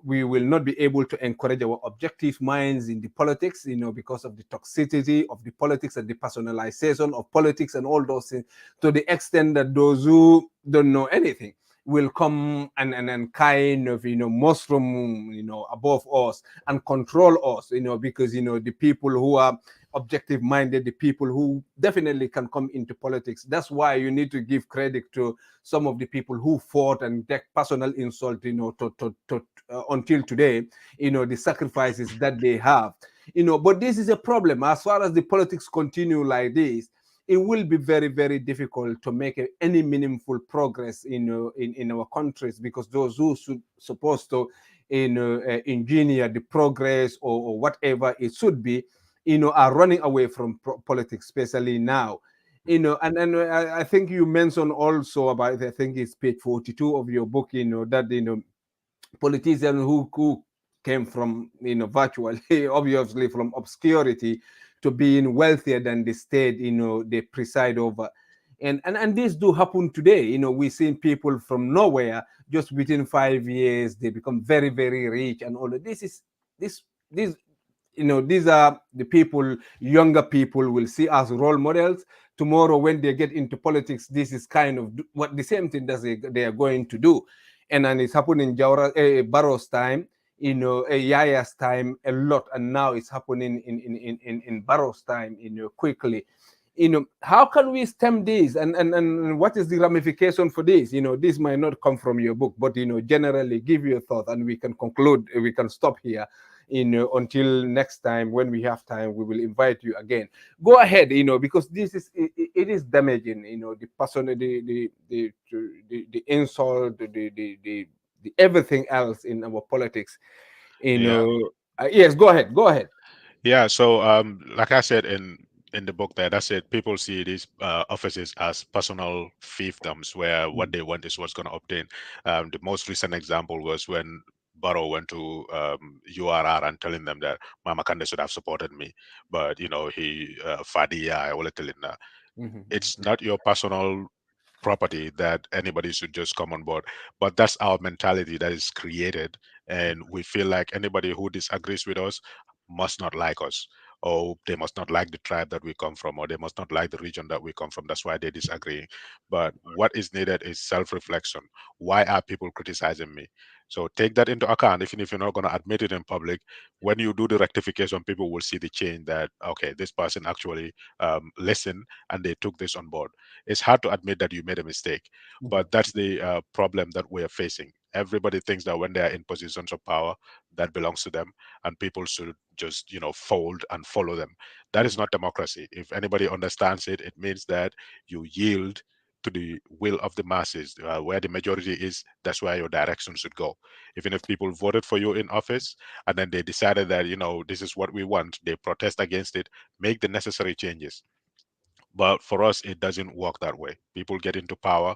we will not be able to encourage our objective minds in the politics, because of the toxicity of the politics and the personalization of politics and all those things, to the extent that those who don't know anything will come and kind of mushroom above us and control us, because the people who are objective minded, the people who definitely can come into politics. That's why you need to give credit to some of the people who fought and take personal insult, until today, the sacrifices that they have, but this is a problem. As far as the politics continue like this, it will be very, very difficult to make any meaningful progress in our countries, because those who should supposed to engineer the progress, or whatever it should be, are running away from politics, especially now. And I think you mentioned also about, I think it's page 42 of your book, that politicians who came from, virtually, obviously from obscurity, to being wealthier than the state, they preside over. And this do happen today. We've seen people from nowhere, just within 5 years, they become very, very rich, and all of this is this these are the people younger people will see as role models. Tomorrow, when they get into politics, this is kind of what the same thing that they are going to do. And it's happening in Barrow's time, Yaya's time a lot, and now it's happening in Barrow's time, quickly. How can we stem this, and what is the ramification for this? This might not come from your book, but generally give your thought, and we can conclude, we can stop here. Until next time, when we have time, we will invite you again. Go ahead, because this is it is damaging, the person, the insult, the everything else in our politics. Yeah. Yes, go ahead, go ahead. Yeah, so like I said in the book there, that's it. People see these offices as personal fiefdoms, where what they want is what's going to obtain. The most recent example was when Barrow went to URR and telling them that Mama Kande should have supported me, but he Fadia, I will tell him that it's Mhm. not your personal property that anybody should just come on board. But that's our mentality that is created, and we feel like anybody who disagrees with us must not like us, or they must not like the tribe that we come from, or they must not like the region that we come from. That's why they disagree. But what is needed is self-reflection. Why are people criticizing me? So take that into account, even if you're not going to admit it in public. When you do the rectification, people will see the change that, okay, this person actually listened and they took this on board. It's hard to admit that you made a mistake, Mhm. but that's the problem that we are facing. Everybody thinks that when they are in positions of power, that belongs to them, and people should just, fold and follow them. That is Mhm. not democracy. If anybody understands it, it means that you yield to the will of the masses. Where the majority is, that's where your direction should go. Even if people voted for you in office and then they decided that, this is what we want, they protest against it, make the necessary changes. But for us, it doesn't work that way. People get into power,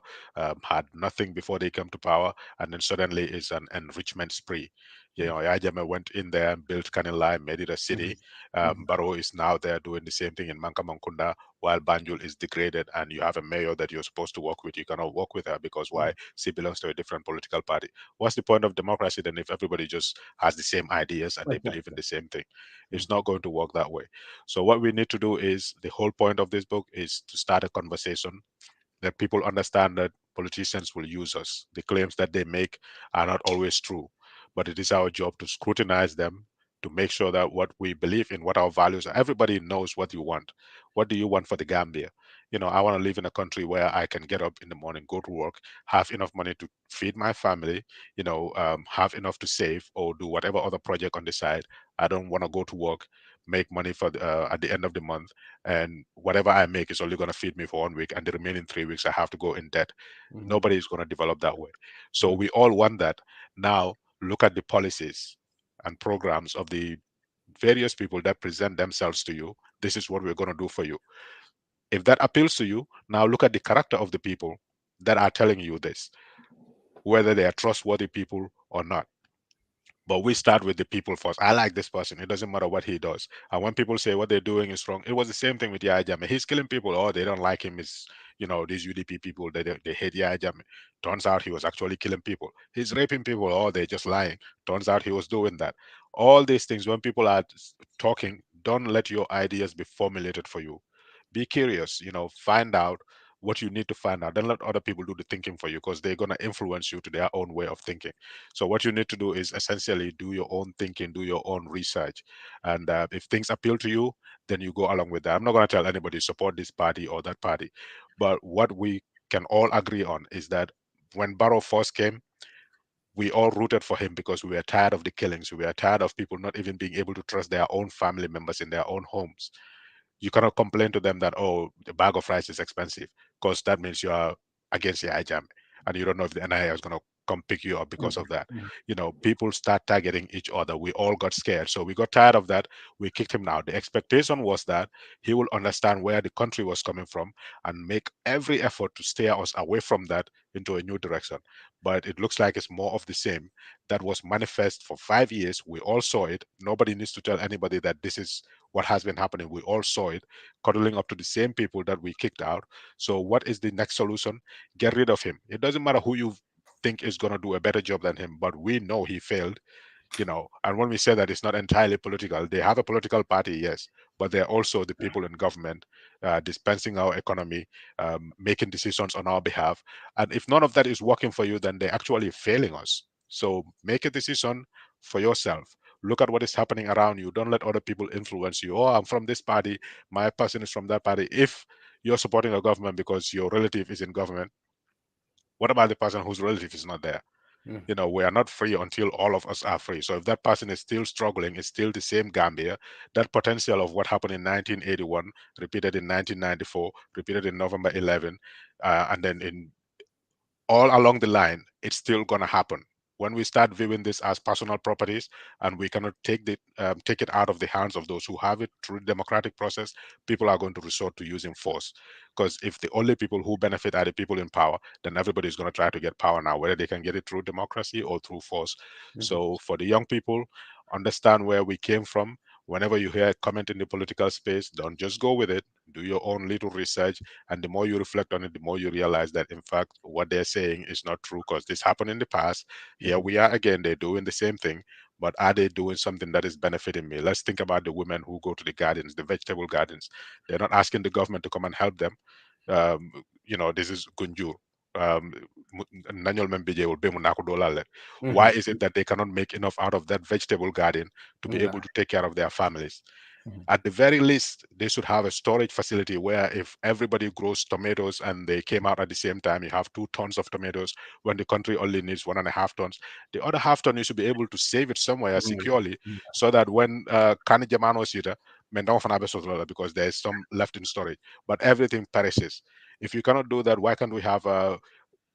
had nothing before they come to power, and then suddenly it's an enrichment spree. Yajame went in there and built Kanilai, made it a city. Mhm. Mhm. Barrow is now there doing the same thing in Mankamankunda, while Banjul is degraded, and you have a mayor that you're supposed to work with. You cannot work with her because why? Mhm. She belongs to a different political party. What's the point of democracy then if everybody just has the same ideas and they believe in Exactly. the same thing? Mhm. It's not going to work that way. So what we need to do is, the whole point of this book is to start a conversation that people understand that politicians will use us. The claims that they make are not always true, but it is our job to scrutinize them, to make sure that what we believe in, what our values are, everybody knows what you want. What do you want for the Gambia? I want to live in a country where I can get up in the morning, go to work, have enough money to feed my family, have enough to save or do whatever other project on the side. I don't want to go to work, make money for at the end of the month, and whatever I make is only going to feed me for 1 week, and the remaining 3 weeks I have to go in debt. Mhm. Nobody is going to develop that way. So Mhm. we all want that. Now look at the policies and programs of the various people that present themselves to you. This is what we're going to do for you. If that appeals to you, now look at the character of the people that are telling you this, whether they are trustworthy people or not. But we start with the people first. I like this person. It doesn't matter what he does. And when people say what they're doing is wrong, it was the same thing with Yaya Jammeh. He's killing people. Oh, they don't like him. Is these UDP people. They hate Yaya Jammeh. Turns out he was actually killing people. He's raping people. Oh, they're just lying. Turns out he was doing that. All these things. When people are talking, don't let your ideas be formulated for you. Be curious. Find out what you need to find out. Don't let other people do the thinking for you, because they're gonna influence you to their own way of thinking. So what you need to do is essentially do your own thinking, do your own research, and if things appeal to you, then you go along with that. I'm not going to tell anybody support this party or that party, but what we can all agree on is that when Barrow first came, we all rooted for him because we were tired of the killings. We were tired of people not even being able to trust their own family members in their own homes. You cannot complain to them that, oh, the bag of rice is expensive, because that means you are against the IJAM, and you don't know if the NIA is going to come pick you up because Mhm. of that. Mhm. People start targeting each other. We all got scared, so we got tired of that. We kicked him out. The expectation was that he will understand where the country was coming from and make every effort to steer us away from that into a new direction. But it looks like it's more of the same. That was manifest for 5 years. We all saw it. Nobody needs to tell anybody that this is what has been happening. We all saw it, cuddling up to the same people that we kicked out. So, what is the next solution? Get rid of him. It doesn't matter who you think is going to do a better job than him, but we know he failed. And when we say that, it's not entirely political. They have a political party, yes, but they're also the people in government, dispensing our economy, making decisions on our behalf. And if none of that is working for you, then they're actually failing us. So make a decision for yourself. Look at what is happening around you. Don't let other people influence you. Oh, I'm from this party, my person is from that party. If you're supporting a government because your relative is in government, what about the person whose relative is not there? Mhm. We are not free until all of us are free. So if that person is still struggling, it's still the same Gambia. That potential of what happened in 1981, repeated in 1994, repeated in November 11, and then in all along the line, it's still going to happen. When we start viewing this as personal properties, and we cannot take it out of the hands of those who have it through the democratic process, people are going to resort to using force. Because if the only people who benefit are the people in power, then everybody is going to try to get power now, whether they can get it through democracy or through force. Mhm. So for the young people, understand where we came from. Whenever you hear a comment in the political space, don't just go with it. Do your own little research, and the more you reflect on it, the more you realize that, in fact, what they're saying is not true, because this happened in the past. Here Mhm. we are again, they're doing the same thing, but are they doing something that is benefiting me? Let's think about the women who go to the gardens, the vegetable gardens. They're not asking the government to come and help them. This is Gunjur. why is it that they cannot make enough out of that vegetable garden to be able Yeah. to take care of their families? At the very least, they should have a storage facility where if everybody grows tomatoes and they came out at the same time, you have 2 tons of tomatoes when the country only needs 1.5 tons. The other half ton, you should be able to save it somewhere securely so that when Kani Jamano Sita, because there is some left in storage, but everything perishes. If you cannot do that, why can't we have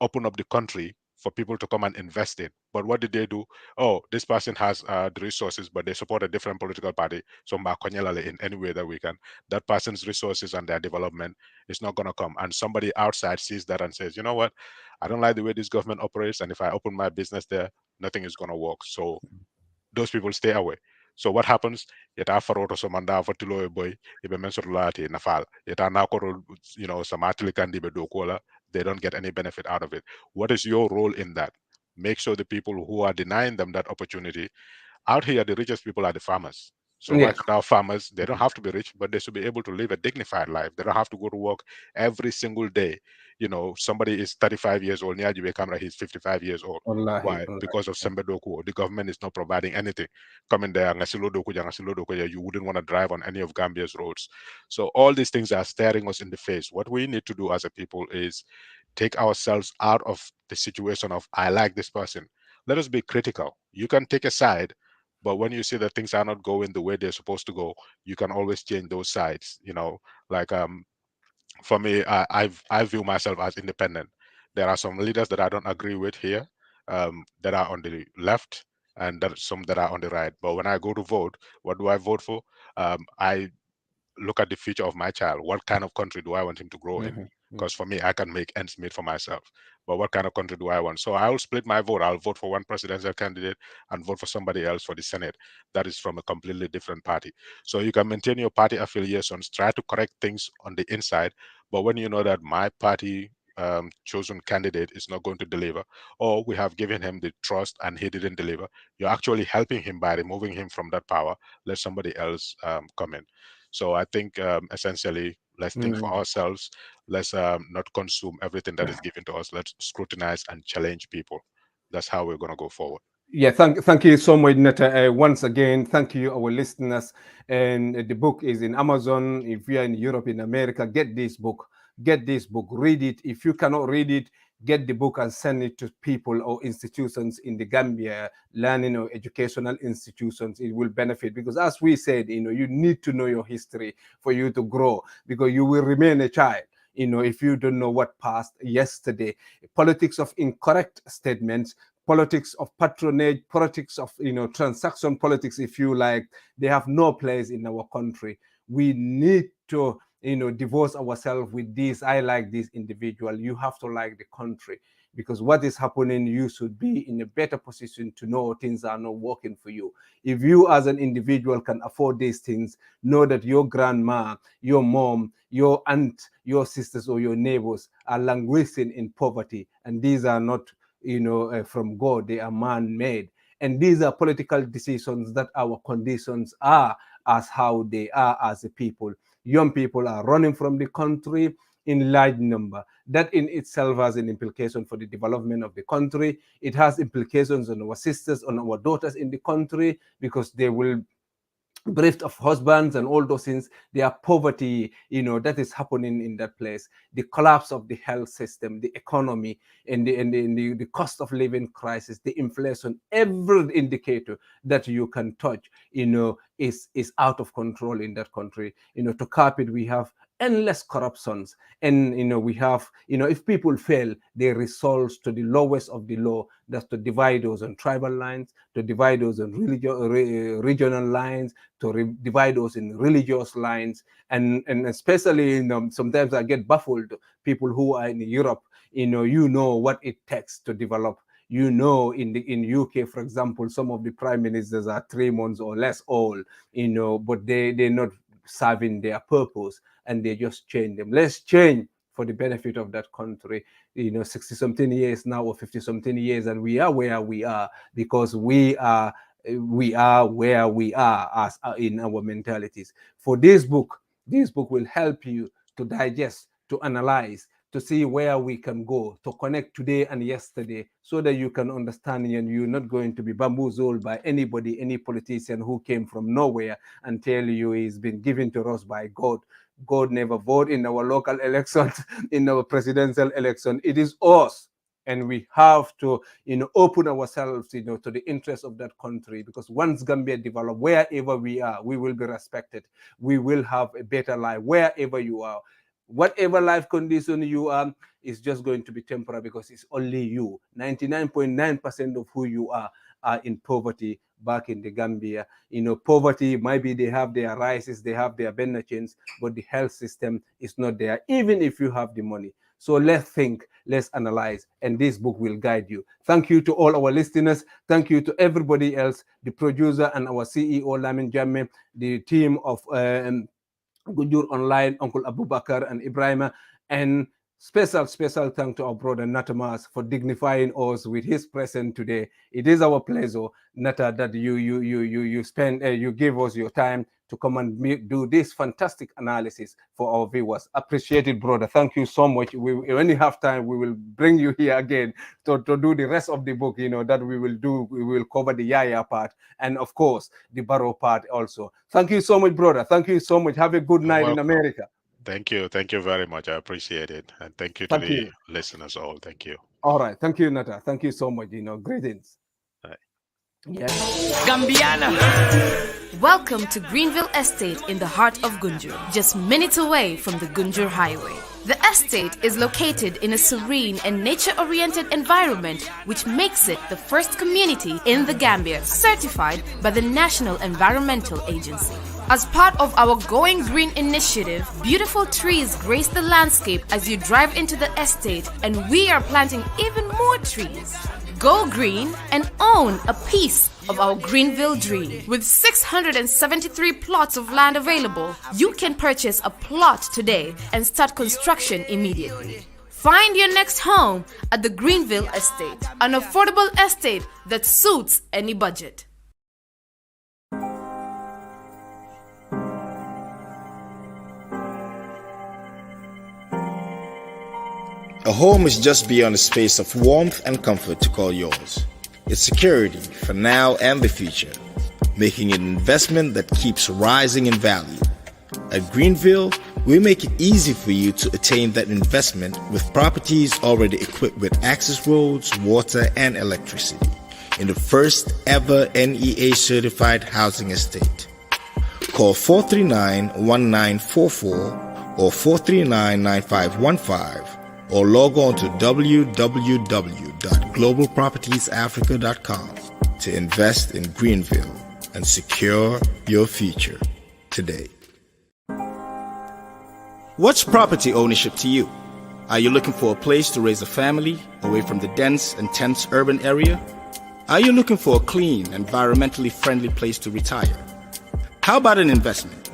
open up the country for people to come and invest in? But what did they do? Oh, this person has the resources, but they support a different political party. So Makonyelale in any way that we can. That person's resources and their development is not going to come. And somebody outside sees that and says, you know what? I don't like the way this government operates. And if I open my business there, nothing is going to work. So those people stay away. So what happens? Yeta faroto so manda fatilo boy ibe mensorulati nafal. Yeta nakoro samatili kandi be dokola. They don't get any benefit out of it. What is your role in that? Make sure the people who are denying them that opportunity out here, the richest people are the farmers. So why Yeah. can't our farmers, they don't have to be rich, but they should be able to live a dignified life. They don't have to go to work every single day. Somebody is 35 years old, Nyajibe Kamra, he's 55 years old. Wallahi, Why? wallahi. Because of Sembedoku. The government is not providing anything. Coming there, Ngasilodoku, you wouldn't want to drive on any of Gambia's roads. So all these things are staring us in the face. What we need to do as a people is take ourselves out of the situation of I like this person. Let us be critical. You can take a side, but when you see that things are not going the way they're supposed to go, you can always change those sides. Like for me, I view myself as independent. There are some leaders that I don't agree with here, that are on the left, and some that are on the right. But when I go to vote, what do I vote for? I look at the future of my child. What kind of country do I want him to grow in? Because for me, I can make ends meet for myself. But what kind of country do I want? So I'll split my vote. I'll vote for one presidential candidate and vote for somebody else for the Senate. That is from a completely different party. So you can maintain your party affiliations, try to correct things on the inside. But when you know that my party chosen candidate is not going to deliver, or we have given him the trust and he didn't deliver, you're actually helping him by removing him from that power. Let somebody else come in. So I think essentially, let's think for ourselves. Let's not consume everything that is given to us. Let's scrutinize and challenge people. That's how we're going to go forward. Yeah, thank you so much, Natta. Once again, thank you, our listeners. And the book is in Amazon. If you are in Europe, in America, get this book. Get this book. Read it. If you cannot read it, get the book and send it to people or institutions in the Gambia, learning or educational institutions. It will benefit because, as we said, you need to know your history for you to grow because you will remain a child. If you don't know what passed yesterday, politics of incorrect statements, politics of patronage, politics of transaction politics, if you like, they have no place in our country. We need to divorce ourselves with this. I like this individual. You have to like the country because what is happening, you should be in a better position to know things are not working for you. If you as an individual can afford these things, know that your grandma, your mom, your aunt, your sisters, or your neighbors are languishing in poverty, and these are not from God. They are man-made. And these are political decisions that our conditions are as how they are as a people. Young people are running from the country in large number. That in itself has an implication for the development of the country. It has implications on our sisters, on our daughters in the country, because they will bereft of husbands and all those things. There are poverty that is happening in that place, the collapse of the health system, the economy, and the cost of living crisis, the inflation. Every indicator that you can touch is out of control in that country. To cap it, we have endless corruptions, and we have if people fail, they resort to the lowest of the law. That's to divide us on tribal lines, to divide us on regional lines, to divide us in religious lines, and especially sometimes I get baffled. People who are in Europe, what it takes to develop. In UK, for example, some of the prime ministers are 3 months or less old, but they're not serving their purpose, and they just change them. Let's change for the benefit of that country. 60 something years now, or 50 something years, and we are where we are because we are where we are as in our mentalities. For this book will help you to digest, to analyze, to see where we can go to connect today and yesterday, so that you can understand and you're not going to be bamboozled by anybody, any politician who came from nowhere and tell you he's been given to us by God. God never voted in our local elections, in our presidential election. It is us. And we have to, open ourselves, to the interest of that country, because once Gambia develop, wherever we are, we will be respected. We will have a better life wherever you are. Whatever life condition you are is just going to be temporary, because it's only you. 99.9% of who you are in poverty back in the Gambia. Poverty, maybe they have their rices, they have their benefits, but the health system is not there, even if you have the money. So let's think, let's analyze, and this book will guide you. Thank you to all our listeners. Thank you to everybody else, the producer and our CEO, Lamin Janneh, the team of Gunjur Online, Uncle Abubakar and Ebrima, and special thank to our brother Natta for dignifying us with his presence today. It is our pleasure, Natta, that you give us your time to come and do this fantastic analysis for our viewers. Appreciate it, brother. Thank you so much. When you have time, we will bring you here again to do the rest of the book, that we will do. We will cover the Yaya part and, of course, the Barrow part also. Thank you so much, brother. Thank you so much. Have a good night in America. Thank you. Thank you very much. I appreciate it. And thank you to the listeners all. Thank you. All right. Thank you, Natta. Thank you so much. Greetings. Right. Yeah. Gambiana. Welcome to Greenville Estate in the heart of Gunjur, just minutes away from the Gunjur Highway. The estate is located in a serene and nature-oriented environment, which makes it the first community in the Gambia certified by the National Environmental Agency. As part of our Going Green initiative, beautiful trees grace the landscape as you drive into the estate, and we are planting even more trees. Go green and own a piece of our Greenville dream. With 673 plots of land available, you can purchase a plot today and start construction immediately. Find your next home at the Greenville Estate, an affordable estate that suits any budget. A home is just beyond a space of warmth and comfort to call yours. It's security for now and the future, making it an investment that keeps rising in value. At Greenville, we make it easy for you to attain that investment with properties already equipped with access roads, water, and electricity in the first ever NEA certified housing estate. Call 439-1944 or 439-9515 or log on to www.globalpropertiesafrica.com to invest in Greenville and secure your future today. What's property ownership to you? Are you looking for a place to raise a family away from the dense and tense urban area? Are you looking for a clean, environmentally friendly place to retire? How about an investment?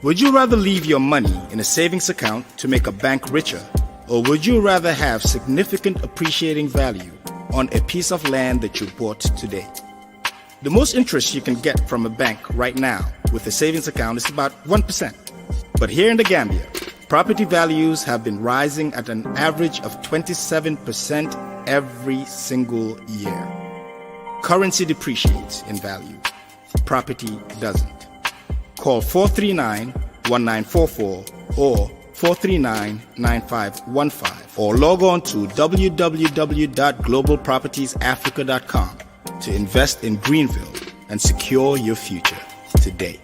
Would you rather leave your money in a savings account to make a bank richer? Or would you rather have significant appreciating value on a piece of land that you bought today? The most interest you can get from a bank right now with a savings account is about 1%. But here in the Gambia, property values have been rising at an average of 27% every single year. Currency depreciates in value. Property doesn't. Call 439-1944 or 439-9515 or log on to www.globalpropertiesafrica.com to invest in Greenville and secure your future today.